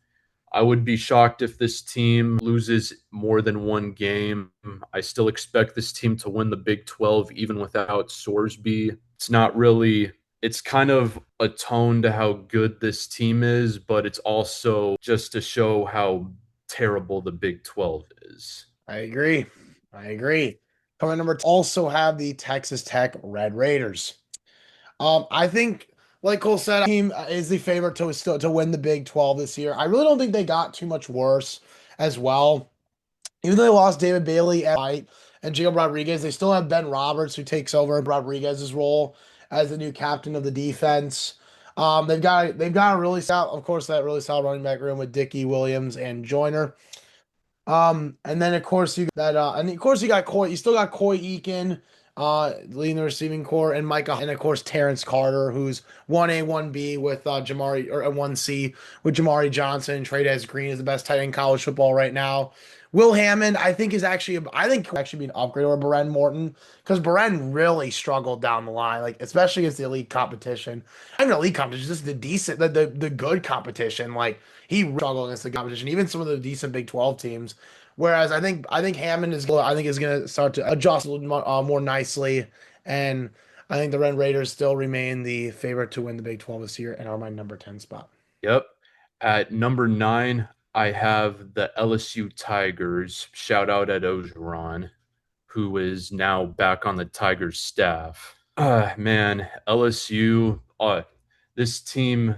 I would be shocked if this team loses more than one game. I still expect this team to win the Big 12 even without Sorsby. It's not really, it's kind of a tone to how good this team is, but it's also just to show how terrible the Big 12 is. I agree. I agree. Coming number also have the Texas Tech Red Raiders. I think, like Cole said, team is the favorite to still to win the Big 12 this year. I really don't think they got too much worse as well. Even though they lost David Bailey at right and Jacob Rodriguez, they still have Ben Roberts who takes over Rodriguez's role as the new captain of the defense. They've got a really solid, of course, that really solid running back room with Dickey Williams and Joyner. And then of course you got that, and of course you got Coy. You still got Coy Eakin, leading the receiving core, and Micah, and of course Terrence Carter, who's 1A, 1B with Jamari, or 1C with Jamari Johnson. Trey'Dez Green is the best tight end in college football right now. Will Hammond, I think, is actually, I think could actually be an upgrade over Beren Morton because Beren really struggled down the line, like especially against the elite competition. I mean, elite competition, just the decent, the good competition. Like he struggled against the competition, even some of the decent Big 12 teams. Whereas I think Hammond is going to start to adjust a little more nicely, and I think the Red Raiders still remain the favorite to win the Big 12 this year and are my number 10 spot. Yep. At number 9, I have the LSU Tigers. Shout out Ed Ogeron, who is now back on the Tigers staff. Man, LSU, this team,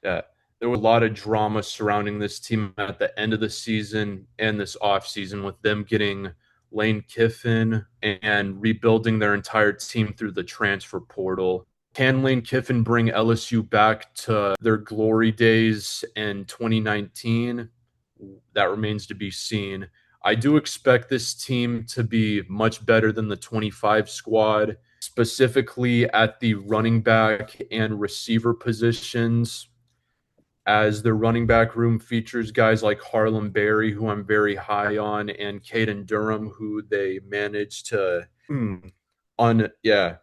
uh, there was a lot of drama surrounding this team at the end of the season and this offseason with them getting Lane Kiffin and rebuilding their entire team through the transfer portal. Can Lane Kiffin bring LSU back to their glory days in 2019? That remains to be seen. I do expect this team to be much better than the 25 squad, specifically at the running back and receiver positions, as their running back room features guys like Harlem Berry, who I'm very high on, and Caden Durham, who they managed to on yeah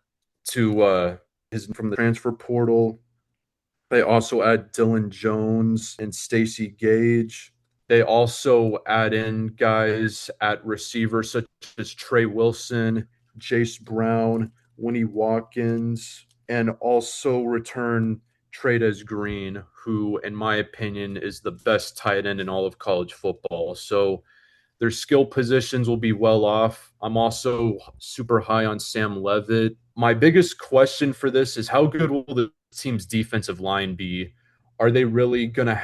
to his from the transfer portal. They also add Dylan Jones and Stacy Gage. They also add in guys at receiver such as Trey Wilson, Jace Brown, Winnie Watkins, and also return Trey'Dez Green, who, in my opinion, is the best tight end in all of college football. So their skill positions will be well off. I'm also super high on Sam Levitt. My biggest question for this is how good will the team's defensive line be? Are they really going to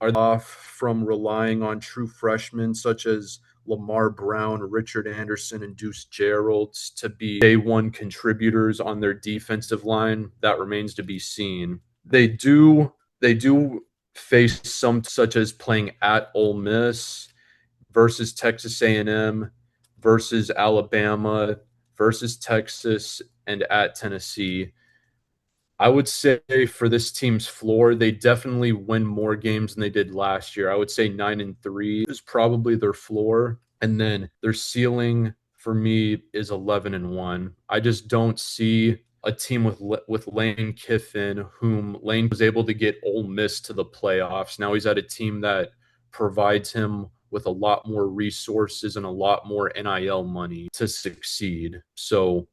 are they off from relying on true freshmen such as Lamar Brown, Richard Anderson, and Deuce Geralds to be day one contributors on their defensive line? That remains to be seen. They do face some such as playing at Ole Miss versus Texas A&M versus Alabama versus Texas and at Tennessee. I would say for this team's floor, they definitely win more games than they did last year. I would say 9-3 is probably their floor, and then their ceiling for me is 11-1. I just don't see a team with Lane Kiffin, whom Lane was able to get Ole Miss to the playoffs. Now he's at a team that provides him with a lot more resources and a lot more NIL money to succeed. So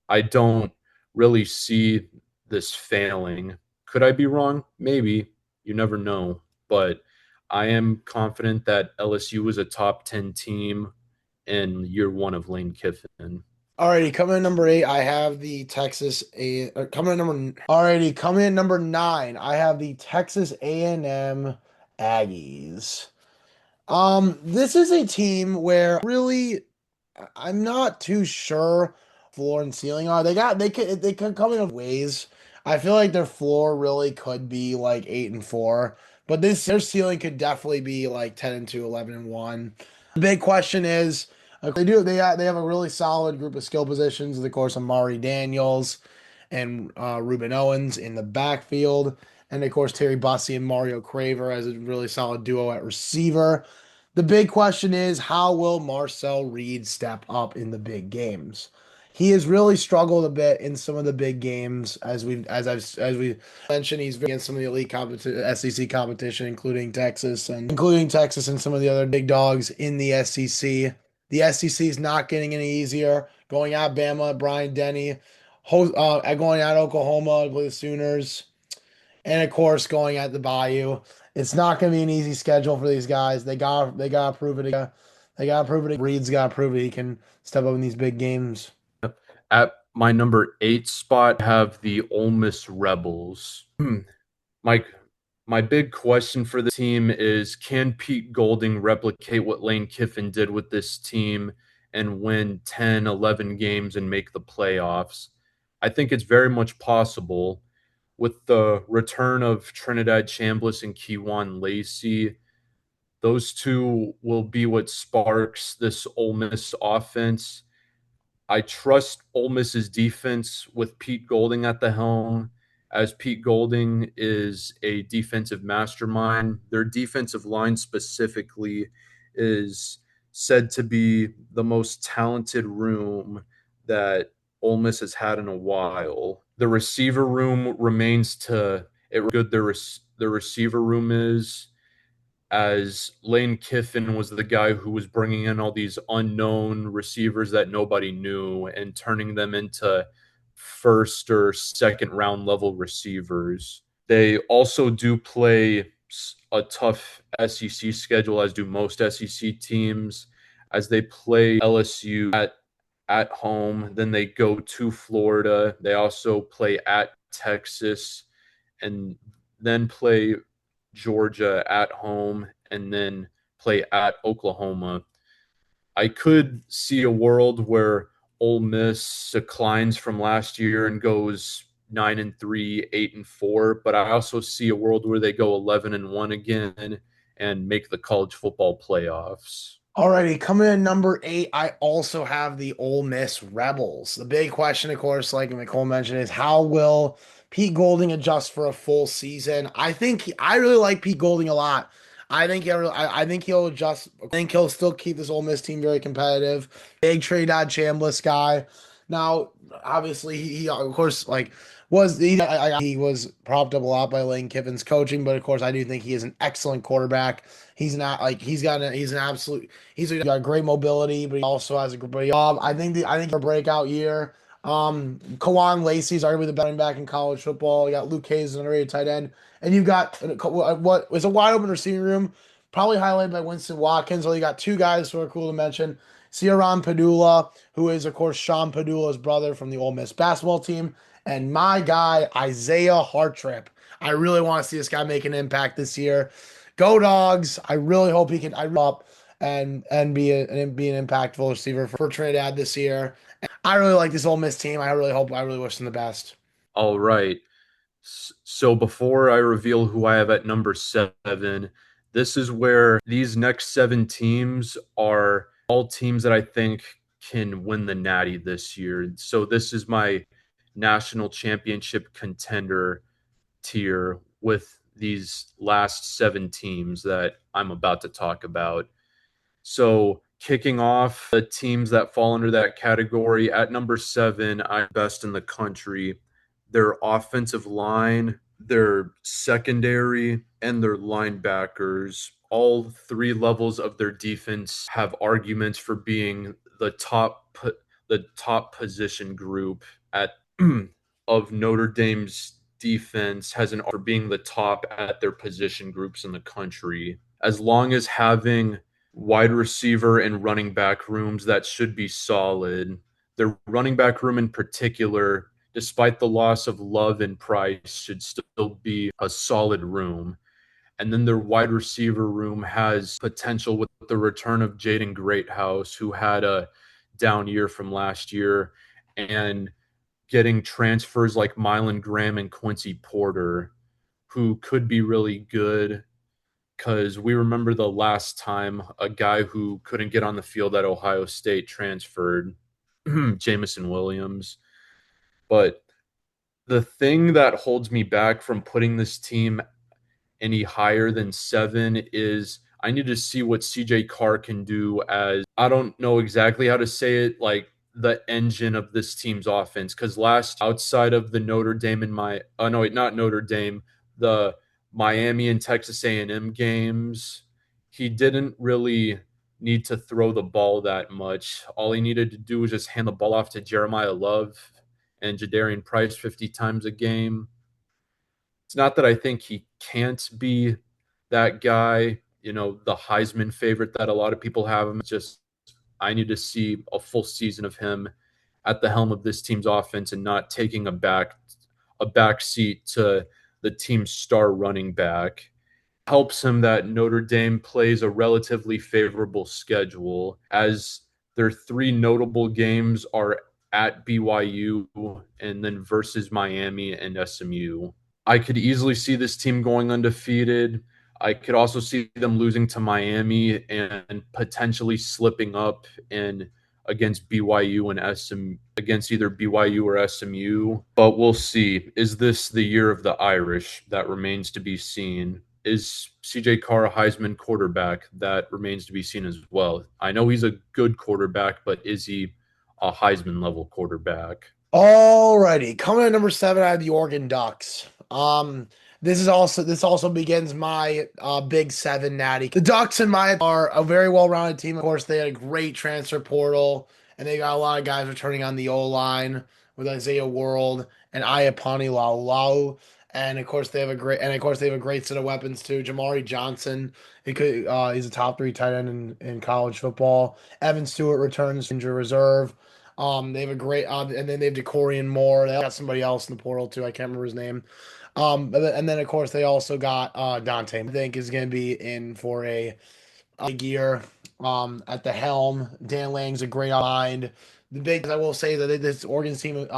I don't really see this failing. Could I be wrong? Maybe. You never know. But I am confident that LSU is a top 10 team in year one of Lane Kiffin. Alrighty, coming in number 8, I have the Texas A. Coming in number. Alrighty, coming in number 9, I have the Texas A&M Aggies. This is a team where really I'm not too sure floor and ceiling are. They could come in ways. I feel like their floor really could be like 8-4, but this their ceiling could definitely be like 10-2, 11-1. The big question is they have a really solid group of skill positions. Of course, Amari Daniels and Ruben Owens in the backfield, and of course Terry Bussey and Mario Craver as a really solid duo at receiver. The big question is, how will Marcel Reed step up in the big games? He has really struggled a bit in some of the big games, as we mentioned. He's against some of the elite SEC competition, including Texas and some of the other big dogs in the SEC. The SEC is not getting any easier. Going at Bama, Brian Denny, going at Oklahoma, the Sooners, and of course going at the Bayou. It's not going to be an easy schedule for these guys. They got to prove it. They got to prove it. Reed's got to prove it. He can step up in these big games. At my number 8 spot, I have the Ole Miss Rebels. Mike, my big question for the team is, can Pete Golding replicate what Lane Kiffin did with this team and win 10, 11 games and make the playoffs? I think it's very much possible. With the return of Trinidad Chambliss and Kejuan Lacey, those two will be what sparks this Ole Miss offense. I trust Ole Miss's defense with Pete Golding at the helm, as Pete Golding is a defensive mastermind. Their defensive line specifically is said to be the most talented room that Ole Miss has had in a while. The receiver room remains to it good. The receiver room is, as Lane Kiffin was the guy who was bringing in all these unknown receivers that nobody knew and turning them into first or second round level receivers. They also do play a tough SEC schedule, as do most SEC teams, as they play LSU at home, then they go to Florida. They also play at Texas and then play Georgia at home and then play at Oklahoma. I could see a world where Ole Miss declines from last year and goes 9-3, 8-4, but I also see a world where they go 11-1 again and make the college football playoffs. Alrighty, coming in number 8, I also have the Ole Miss Rebels. The big question, of course, like Nicole mentioned, is how will Pete Golding adjust for a full season? I really like Pete Golding a lot. I think he'll adjust. I think he'll still keep this Ole Miss team very competitive. Big Trinidad Chambliss guy. Now, obviously, he of course he was propped up a lot by Lane Kiffin's coaching, but of course, I do think he is an excellent quarterback. He's not like he's an absolute he's got great mobility, but he also has a great job. I think a breakout year. Kawan Lacey's arguably the better running back in college football. You got Luke Hayes, an underrated tight end, and you've got what is a wide open receiving room, probably highlighted by Winston Watkins. So you got two guys who are cool to mention. Ciaran Padula, who is of course Sean Padula's brother from the Ole Miss basketball team, and my guy Isaiah Hartrip. I really want to see this guy make an impact this year. Go Dogs! I really hope he can up and be an impactful receiver for Trinidad this year. I really like this Ole Miss team. I really wish them the best. All right. So before I reveal who I have at number 7, this is where these next 7 teams are all teams that I think can win the Natty this year. So this is my national championship contender tier with these last 7 teams that I'm about to talk about. So kicking off the teams that fall under that category, at number 7, I'm best in the country. Their offensive line, their secondary, and their linebackers, all 3 levels of their defense have arguments for being the top position group at of Notre Dame's defense has an for being the top at their position groups in the country. As long as having wide receiver and running back rooms, that should be solid. Their running back room in particular, despite the loss of Love and Price, should still be a solid room. And then their wide receiver room has potential with the return of Jaden Greathouse, who had a down year from last year, and getting transfers like Mylan Graham and Quincy Porter, who could be really good because we remember the last time a guy who couldn't get on the field at Ohio State transferred, Jamison Williams. But the thing that holds me back from putting this team any higher than 7 is I need to see what CJ Carr can do as I don't know exactly how to say it, like the engine of this team's offense. Because last outside of the Notre Dame and my oh no, wait, not Notre Dame, the Miami and Texas A&M games, he didn't really need to throw the ball that much. All he needed to do was just hand the ball off to Jeremiah Love and Jadarian Price 50 times a game. It's not that I think he can't be that guy, the Heisman favorite that a lot of people have him. It's just I need to see a full season of him at the helm of this team's offense and not taking a back seat to the team's star running back. Helps him that Notre Dame plays a relatively favorable schedule as their three notable games are at BYU and then versus Miami and SMU. I could easily see this team going undefeated. I could also see them losing to Miami and potentially slipping up in against BYU and SM against either BYU or SMU. But we'll see. Is this the year of the Irish? That remains to be seen. Is CJ Carr a Heisman quarterback? That remains to be seen as well. I know he's a good quarterback, but is he a Heisman level quarterback? Alrighty, coming at number 7, I have the Oregon Ducks. This also begins my Big Seven natty. The Ducks, in my are a very well-rounded team. Of course, they had a great transfer portal, and they got a lot of guys returning on the O line with Isaiah World and Iapani Laulau. And of course they have a great set of weapons too. Jamari Johnson, he's a top 3 tight end in college football. Evan Stewart returns from injured reserve. They have a great, and then they have DeCorian Moore. They got somebody else in the portal too. I can't remember his name. And then of course they also got Dante. I think is going to be in for a year. At the helm, Dan Lang's a great mind. The big, I will say that this Oregon team,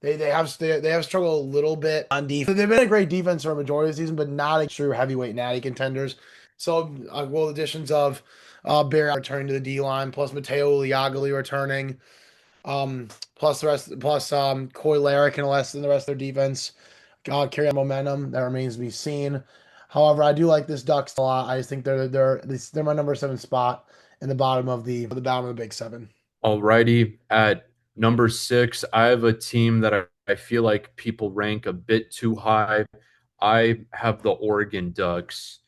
they have struggled a little bit on defense. They've been a great defense for a majority of the season, but not a true heavyweight natty contenders. So, additions of Barry returning to the D line, plus Mateo Uliagali returning. Plus Coy Larrick and less than the rest of their defense. Carry on momentum that remains to be seen. However, I do like this Ducks a lot. I just think they're my number 7 spot in the bottom of the Big Seven. Alrighty, at number 6, I have a team that I feel like people rank a bit too high. I have the Oregon Ducks.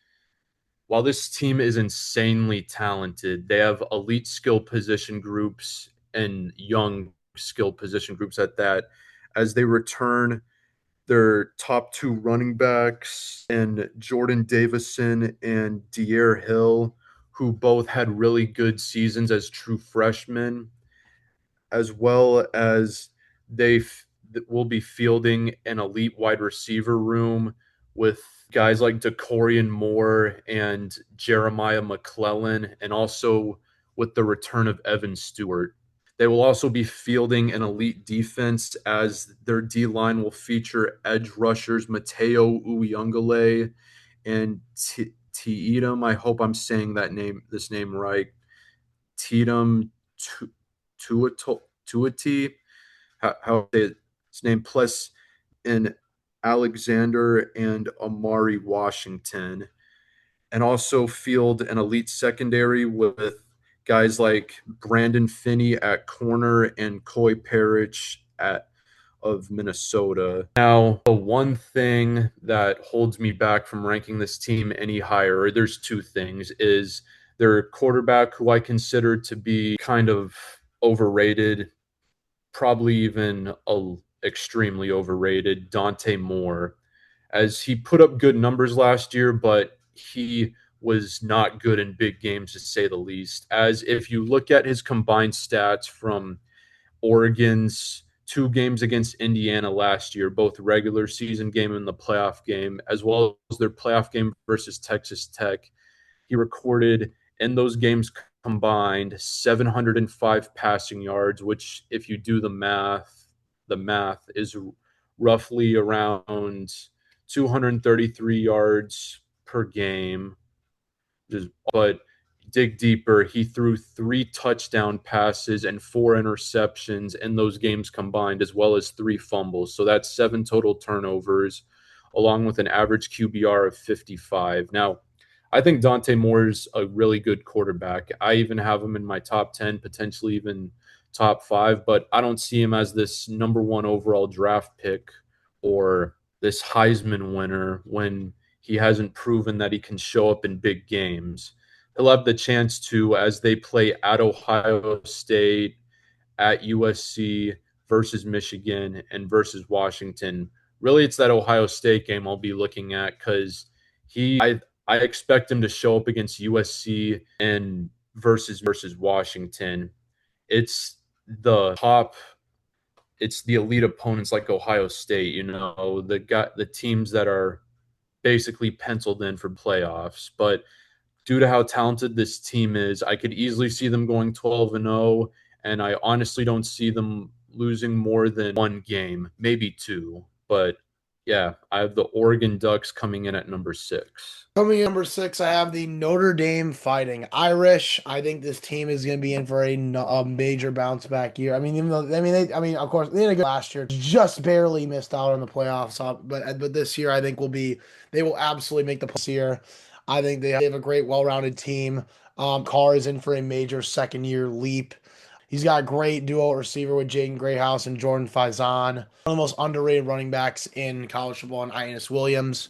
While this team is insanely talented, they have elite skill position groups and young skill position groups at that. As they return their top 2 running backs and Jordan Davison and De'Are Hill, who both had really good seasons as true freshmen, as well as they will be fielding an elite wide receiver room with guys like DeCorian Moore and Jeremiah McClellan, and also with the return of Evan Stewart. They will also be fielding an elite defense as their D line will feature edge rushers Mateo Uyungale and Teedum. I hope I'm saying this name right. Teedum Tuati, how his name, plus in Alexander and Amari Washington, and also field an elite secondary with guys like Brandon Finney at corner and Coy Parrish of Minnesota. Now, the one thing that holds me back from ranking this team any higher, or there's two things, is their quarterback, who I consider to be kind of overrated, probably even extremely overrated, Dante Moore, as he put up good numbers last year, but he was not good in big games, to say the least. As if you look at his combined stats from Oregon's 2 games against Indiana last year, both regular season game and the playoff game, as well as their playoff game versus Texas Tech, he recorded in those games combined 705 passing yards, which, if you do the math is roughly around 233 yards per game. But dig deeper, he threw 3 touchdown passes and 4 interceptions in those games combined, as well as 3 fumbles. So that's 7 total turnovers, along with an average QBR of 55. Now, I think Dante Moore's a really good quarterback. I even have him in my top 10, potentially even top 5, but I don't see him as this number 1 overall draft pick or this Heisman winner when he hasn't proven that he can show up in big games. He'll have the chance to, as they play at Ohio State, at USC, versus Michigan, and versus Washington. Really, it's that Ohio State game I'll be looking at because I expect him to show up against USC and versus Washington. It's the top, it's the elite opponents like Ohio State. The teams that are basically penciled in for playoffs. But due to how talented this team is, I could easily see them going 12-0, and I honestly don't see them losing more than one game, maybe two. But yeah, I have the Oregon Ducks coming in at number 6. Coming in number 6, I have the Notre Dame Fighting Irish. I think this team is going to be in for a major bounce back year. I mean, even though of course, they had a good last year, just barely missed out on the playoffs. But this year, I think they will absolutely make the playoffs here. I think they have a great, well-rounded team. Carr is in for a major second-year leap. He's got a great duo receiver with Jaden Greathouse and Jordan Faison. One of the most underrated running backs in college football, and Ionis Williams.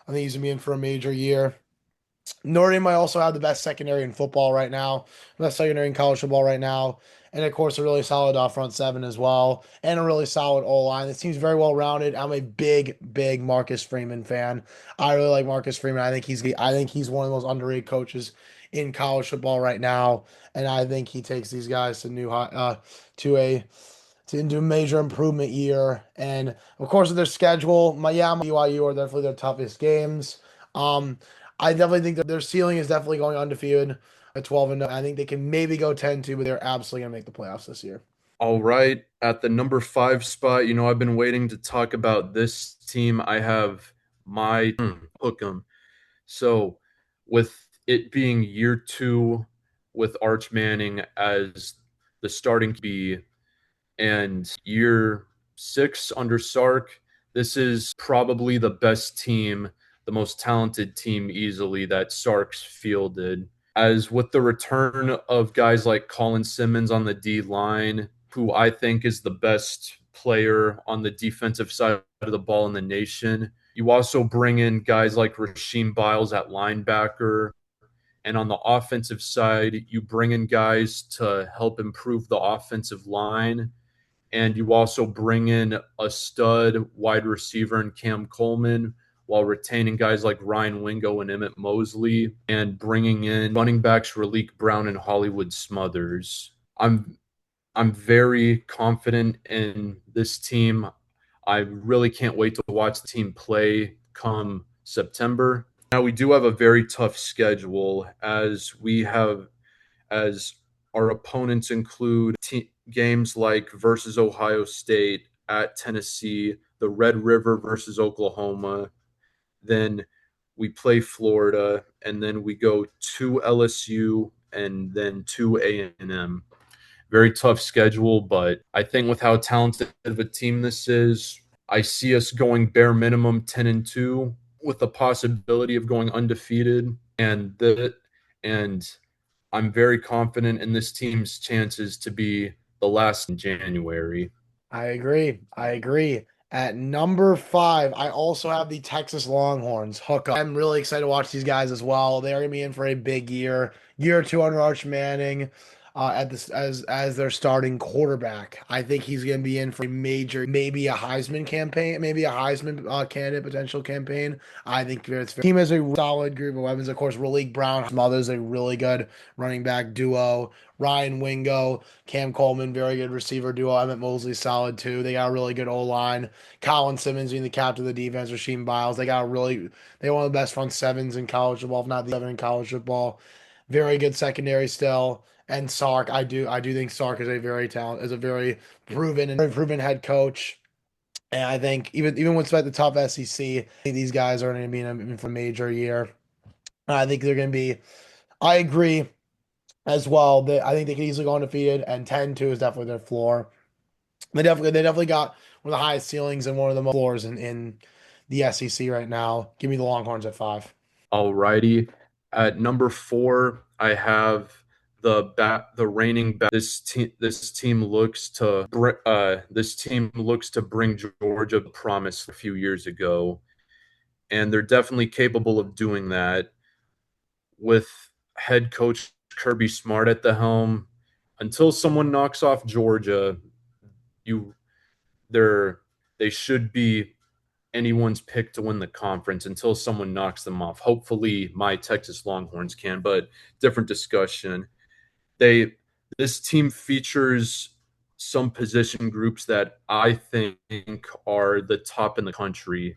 I think he's gonna be in for a major year. Notre Dame might also have the best secondary in football right now, best secondary in college football right now, and of course a really solid front seven as well, and a really solid O line. This team's very well rounded. I'm a big, big Marcus Freeman fan. I really like Marcus Freeman. I think he's one of the most underrated coaches in college football right now, and I think he takes these guys to to a into a major improvement year. And of course, their schedule, BYU are definitely their toughest games. Um, I definitely think that their ceiling is definitely going undefeated at 12-0. I think they can maybe go 10-2, but they're absolutely gonna make the playoffs this year. All right, at the number 5 spot, I've been waiting to talk about this team. I have my hook 'em. So, with it being year 2 with Arch Manning as the starting QB and year 6 under Sark, this is probably the best team, the most talented team easily that Sark's fielded. As with the return of guys like Colin Simmons on the D line, who I think is the best player on the defensive side of the ball in the nation, you also bring in guys like Rasheem Biles at linebacker. And on the offensive side, you bring in guys to help improve the offensive line. And you also bring in a stud wide receiver in Cam Coleman while retaining guys like Ryan Wingo and Emmett Mosley and bringing in running backs Raleek Brown and Hollywood Smothers. I'm very confident in this team. I really can't wait to watch the team play come September. Now we do have a very tough schedule as our opponents include games like versus Ohio State, at Tennessee, the Red River versus Oklahoma. Then we play Florida, and then we go to LSU and then to A&M. Very tough schedule, but I think with how talented of a team this is, I see us going bare minimum 10-2 with the possibility of going undefeated, and I'm very confident in this team's chances to be the last in January. I agree. I agree. At number 5, I also have the Texas Longhorns hook up. I'm really excited to watch these guys as well. They're gonna be in for a big year 2 under Arch Manning, at this as their starting quarterback. I think he's gonna be in for a major, maybe a Heisman campaign, maybe a Heisman candidate potential campaign. I think it's team has a solid group of weapons. Of course, Raleek Brown, some others, a really good running back duo. Ryan Wingo, Cam Coleman, very good receiver duo. Emmett Mosley, solid too. They got a really good O line. Colin Simmons being the captain of the defense. Rasheem Biles. They got one of the best front sevens in college football, if not the seven in college football. very good secondary still. And Sark, I do think Sark is a very talented, is a very proven head coach. And I think even with like the top SEC, I think these guys are going to be in for a major year. And I think they're going to be. I agree as well. That I think they could easily go undefeated, and 10-2 is definitely their floor. They definitely got one of the highest ceilings and one of the most floors in the SEC right now. Give me the Longhorns at 5. Alrighty. At number four, I have the reigning this team looks to bring Georgia promise a few years ago, and they're definitely capable of doing that with head coach Kirby Smart at the helm. Until someone knocks off Georgia, you they're they should be anyone's pick to win the conference until someone knocks them off. Hopefully, my Texas Longhorns can, but different discussion. They This team features some position groups that I think are the top in the country.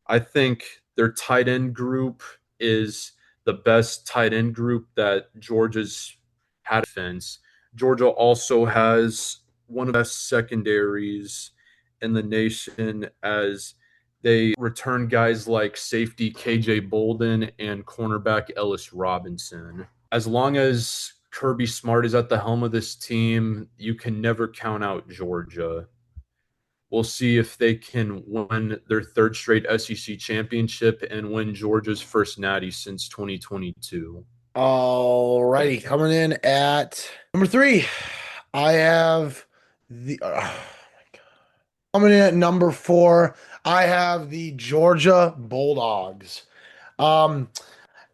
I think their tight end group is the best tight end group that Georgia's had defense. Georgia also has one of the best secondaries in the nation as they return guys like safety KJ Bolden and cornerback Ellis Robinson. As long as Kirby Smart is at the helm of this team, you can never count out Georgia. We'll see if they can win their third straight SEC championship and win Georgia's first natty since 2022. All righty, coming in at number 3, I have the. Coming in at number 4, I have the Georgia Bulldogs. Um,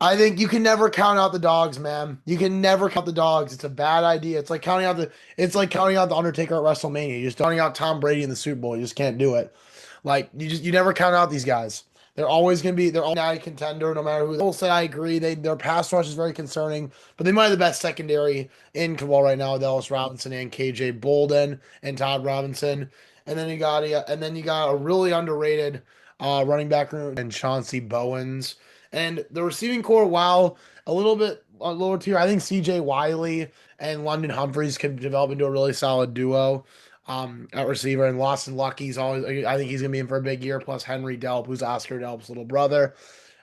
I think you can never count out the dogs, man. You can never count the dogs. It's a bad idea. It's like counting out the Undertaker at WrestleMania. You're just counting out Tom Brady in the Super Bowl. You just can't do it. Like you never count out these guys. They're all natty contender no matter who. I will say I agree. Their pass rush is very concerning, but they might have the best secondary in football right now with Ellis Robinson and KJ Bolden and Todd Robinson. And then you got a really underrated running back room and Chauncey Bowens. And the receiving core, while a little bit lower tier, I think CJ Wiley and London Humphreys can develop into a really solid duo at receiver. And Lawson Lucky's always, I think he's going to be in for a big year. Plus Henry Delp, who's Oscar Delp's little brother.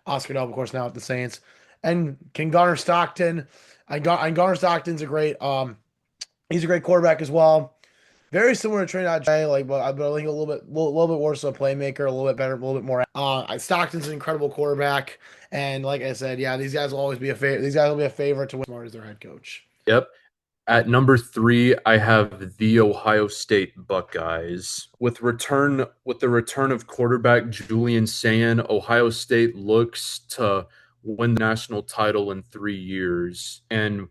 Oscar Delp, of course, now at the Saints. And can Gunnar Stockton. Gunnar Stockton's he's a great quarterback as well. Very similar to Trinidad J, but I think a little bit worse of a playmaker, a little bit better, a little bit more. Stockton's an incredible quarterback, and like I said, yeah, these guys will always be a favorite. These guys will be a favorite to win. Smart as their head coach. Yep. At number three, I have the Ohio State Buckeyes. With the return of quarterback Julian Sayin, Ohio State looks to win the national title in 3 years. And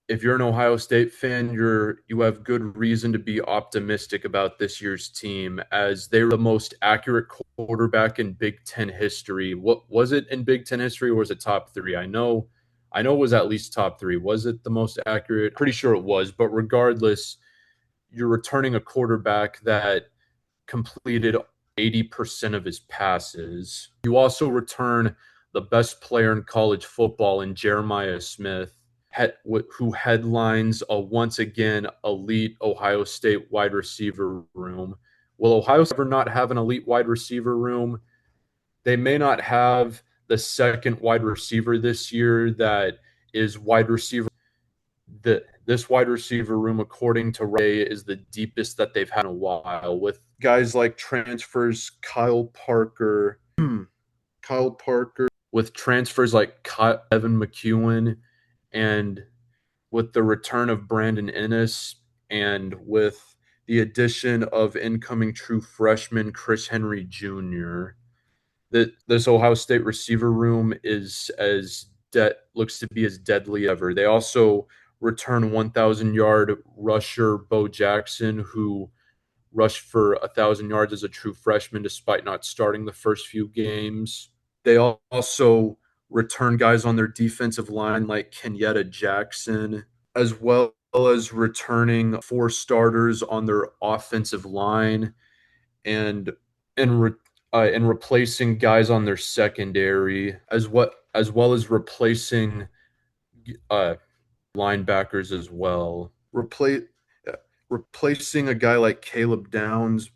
if you're an Ohio State fan, you have good reason to be optimistic about this year's team as they were the most accurate quarterback in Big Ten history. What was it in Big Ten history, or was it top three? I know it was at least top three. Was it the most accurate? Pretty sure it was, but regardless, you're returning a quarterback that completed 80% of his passes. You also return the best player in college football in Jeremiah Smith, who headlines a once again elite Ohio State wide receiver room. Will Ohio State ever not have an elite wide receiver room? They may not have the second wide receiver this year that is wide receiver. This wide receiver room, according to Ray, is the deepest that they've had in a while, with guys like transfers Kyle Parker, with transfers like Evan McEwen, and with the return of Brandon Ennis, and with the addition of incoming true freshman Chris Henry Jr. That this Ohio State receiver room looks to be as deadly ever. They also return 1,000-yard rusher Bo Jackson, who rushed for 1,000 yards as a true freshman despite not starting the first few games. They also return guys on their defensive line like Kenyatta Jackson, as well as returning 4 starters on their offensive line, and and and replacing guys on their secondary, as well as replacing uh, linebackers as well. Replacing a guy like Caleb Downs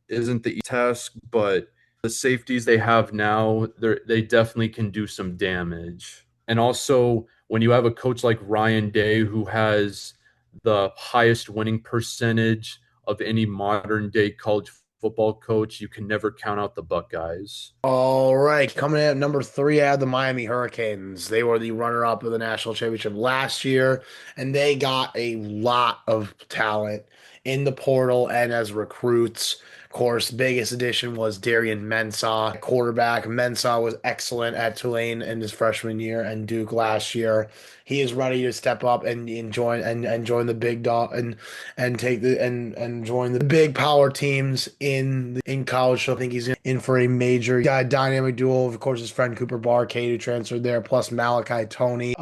isn't the task, but the safeties they have now, they definitely can do some damage. And also, when you have a coach like Ryan Day, who has the highest winning percentage of any modern day college football coach, you can never count out the Buckeyes. All right, coming in at number three, I have the Miami Hurricanes. They were the runner-up of the national championship last year, and they got a lot of talent in the portal and as recruits. Of course, biggest addition was Darian Mensah, quarterback. Mensah was excellent at Tulane in his freshman year and Duke last year. He is ready to step up and join the big dog and take the and join the big power teams in college. So I think he's in for a major dynamic duel. Of course, his friend Cooper Barcade who transferred there, plus Malachi Tony,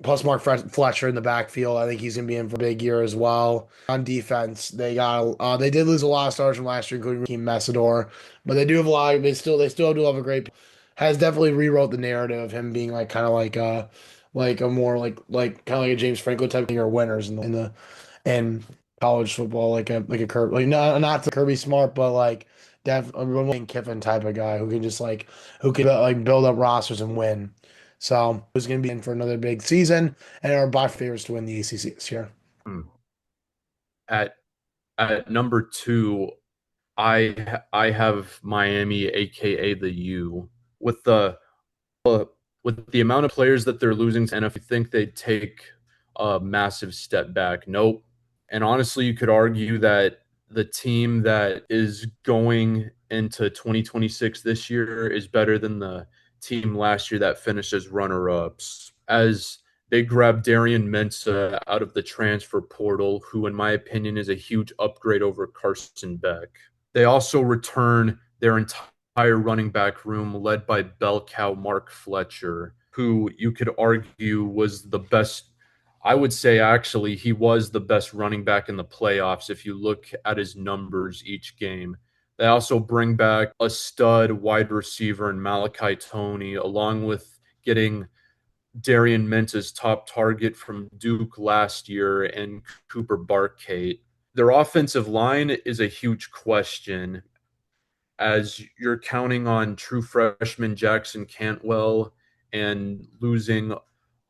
plus Mark Fletcher in the backfield. I think he's gonna be in for a big year as well. On defense, they did lose a lot of stars from last year, including Raheem Messidor, but they do have a lot. They still do have a great. Has definitely rewrote the narrative of him being like kind of like a more kind of like a James Franco type of winners in college football, like a Kirby, like not the Kirby Smart, but like a Lane Kiffin type of guy who can just who can like build up rosters and win. So who's going to be in for another big season and are by favorites to win the ACC this year. Hmm. At at number two, I have Miami, aka the U, with the amount of players that they're losing to NFL. You think they'd take a massive step back? Nope. And honestly, you could argue that the team that is going into 2026 this year is better than the team last year that finished as runner-ups. As they grabbed Darian Mensah out of the transfer portal, who, in my opinion, is a huge upgrade over Carson Beck. They also return their entire running back room, led by bell cow Mark Fletcher, who you could argue was the best. I would say actually he was the best running back in the playoffs if you look at his numbers each game. They also bring back a stud wide receiver in Malachi Tony, along with getting Darian Mensah's top target from Duke last year and Cooper Barkate. Their offensive line is a huge question, as you're counting on true freshman Jackson Cantwell and losing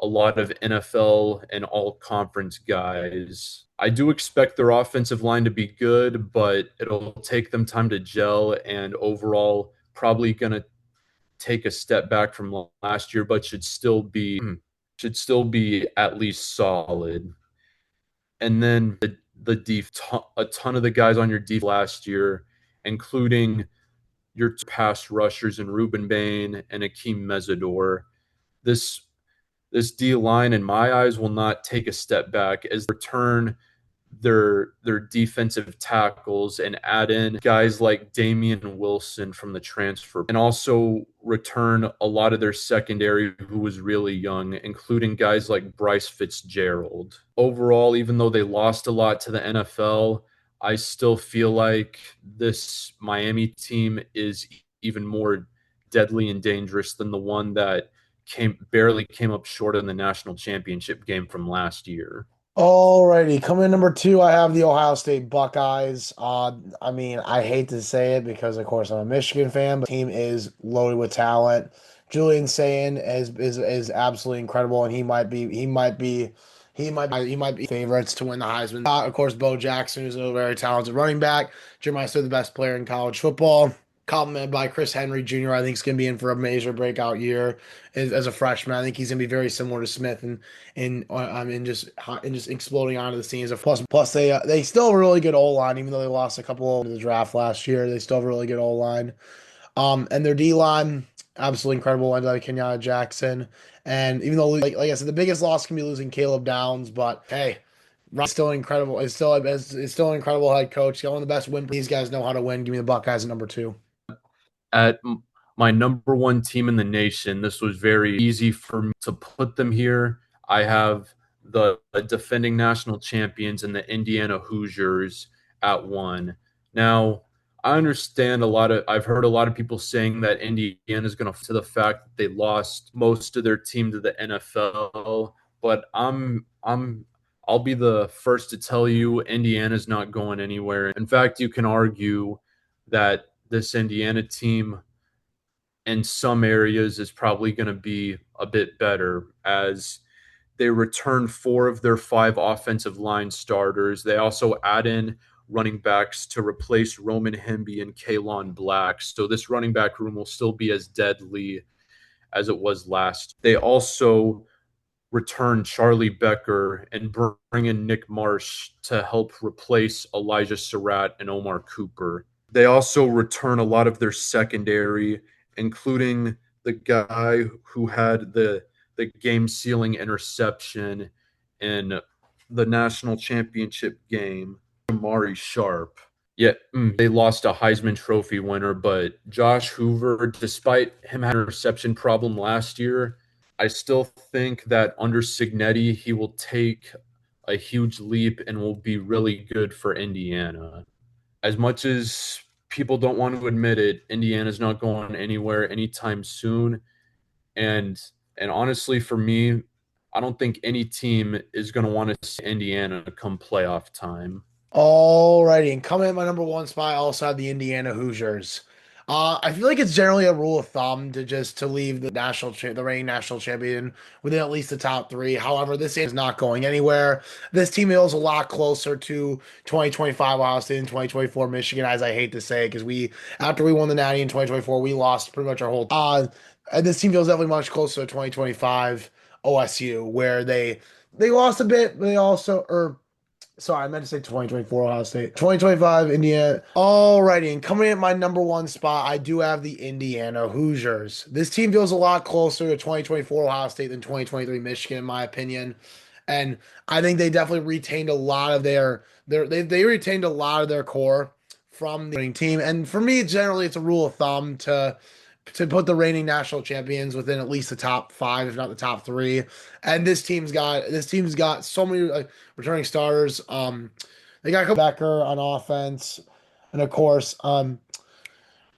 a lot of NFL and all conference guys. I do expect their offensive line to be good, but it'll take them time to gel, and overall probably going to take a step back from last year, but should still be at least solid. And then a ton of the guys on your defense last year, including your pass rushers and Ruben Bain and Akeem Mesidor. This this D line, in my eyes, will not take a step back as they return their defensive tackles and add in guys like Damian Wilson from the transfer, and also return a lot of their secondary who was really young, including guys like Bryce Fitzgerald. Overall, even though they lost a lot to the NFL, I still feel like this Miami team is even more deadly and dangerous than the one that barely came up short in the national championship game from last year. Alrighty, coming in number two, I have the Ohio State Buckeyes. I mean, I hate to say it because, of course, I'm a Michigan fan, but the team is loaded with talent. Julian Sayin is absolutely incredible, and he might be favorites to win the Heisman. Of course, Bo Jackson is a very talented running back. Jeremiah Smith, the best player in college football. Complemented by Chris Henry Jr., I think is going to be in for a major breakout year as a freshman. I think he's going to be very similar to Smith and just exploding onto the scene as a plus they still have a really good O line, even though they lost a couple in the draft last year. They still have a really good O line. And their D line, absolutely incredible, led by Kenyatta Jackson. And even though, like I said, the biggest loss can be losing Caleb Downs, but hey, Ryan's still incredible. It's still an incredible head coach. He's one of the best win. These guys know how to win. Give me the Buckeyes at number two. At my number one team in the nation, this was very easy for me to put them here. I have the defending national champions and the Indiana Hoosiers at one. Now, I understand a lot of I've heard a lot of people saying that Indiana is going to the fact that they lost most of their team to the NFL, but I'll be the first to tell you Indiana's not going anywhere. In fact, you can argue that this Indiana team in some areas is probably going to be a bit better as they return four of their five offensive line starters. They also add in running backs to replace Roman Hemby and Kalon Black. So this running back room will still be as deadly as it was last. They also return Charlie Becker and bring in Nick Marsh to help replace Elijah Surratt and Omar Cooper. They also return a lot of their secondary, including the guy who had the game sealing interception in the national championship game, Amari Sharp. Yeah, they lost a Heisman Trophy winner, but Josh Hoover, despite him having an interception problem last year, I still think that under Signetti, he will take a huge leap and will be really good for Indiana. As much as people don't want to admit it, Indiana's not going anywhere anytime soon. And and honestly, for me, I don't think any team is going to want to see Indiana come playoff time. Alrighty, and coming in my number one spot, I also have the Indiana Hoosiers. I feel like it's generally a rule of thumb to just to leave the reigning national champion within at least the top three. However, this is not going anywhere. This team feels a lot closer to 2025 Ohio State and 2024 Michigan, as I hate to say, because after we won the Natty in 2024, we lost pretty much our whole. And this team feels definitely much closer to 2025 OSU, where they lost a bit, but they also or sorry, I meant to say 2024 Ohio State. 2025 Indiana. Alrighty, and coming in at my number one spot, I do have the Indiana Hoosiers. This team feels a lot closer to 2024 Ohio State than 2023 Michigan, in my opinion. And I think they definitely retained a lot of they retained a lot of their core from the winning team. And for me, generally, it's a rule of thumb to put the reigning national champions within at least the top five, if not the top three. And this team's got so many returning starters. They got Becker on offense, and of course, a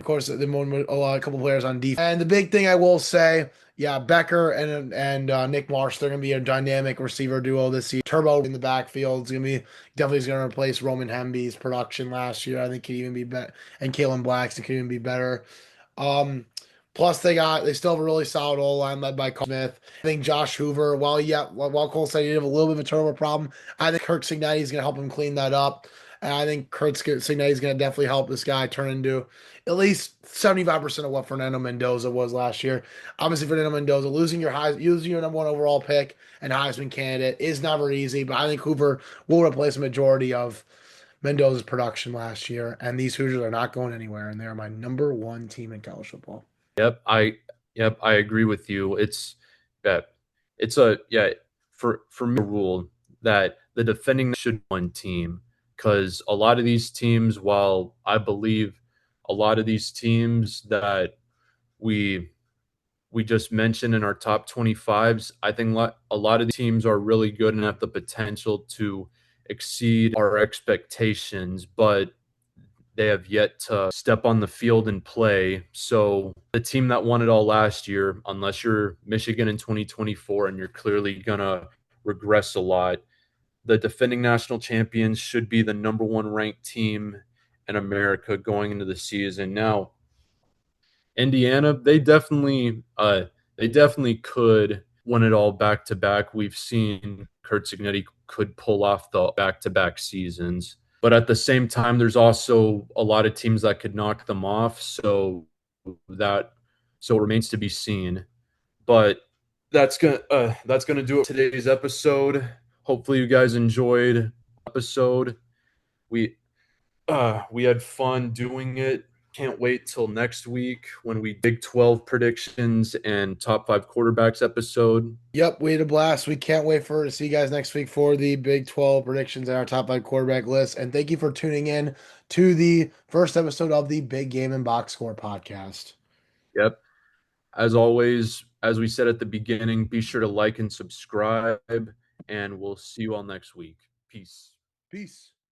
couple players on defense. And the big thing I will say, yeah, Becker and Nick Marsh, they're gonna be a dynamic receiver duo this year. Turbo in the backfield is gonna be definitely is gonna replace Roman Hemby's production last year. I think could even be better, and Kalen Blackson could even be better. Um, Plus they still have a really solid O line led by Cole Smith. I think Josh Hoover, while Cole said he did have a little bit of a turnover problem, I think Kirk Cignetti is going to help him clean that up. And I think Cignetti is going to definitely help this guy turn into at least 75% of what Fernando Mendoza was last year. Obviously, Fernando Mendoza losing your number one overall pick and Heisman candidate is never easy, but I think Hoover will replace a majority of Mendoza's production last year, and these Hoosiers are not going anywhere, and they are my number one team in college football. Yep, I agree with you. Yeah, it's a yeah for me a rule that the defending should one team because a lot of these teams, while I believe a lot of these teams that we we just mentioned in our top 25s, I think a lot of the teams are really good and have the potential to exceed our expectations, but they have yet to step on the field and play. So the team that won it all last year, unless you're Michigan in 2024 and you're clearly going to regress a lot, the defending national champions should be the number one ranked team in America going into the season. Now, Indiana, they definitely could win it all back to back. We've seen Kurt Signetti could pull off the back to back seasons. But at the same time, there's also a lot of teams that could knock them off. That so it remains to be seen. But that's gonna do it for today's episode. Hopefully you guys enjoyed episode. We we had fun doing it. Can't wait till next week when we Big 12 predictions and top five quarterbacks episode. Yep, we had a blast. We can't wait to see you guys next week for the Big 12 predictions and our top five quarterback list. And thank you for tuning in to the first episode of the Big Game and Box Score podcast. Yep. As always, as we said at the beginning, be sure to like and subscribe, and we'll see you all next week. Peace. Peace.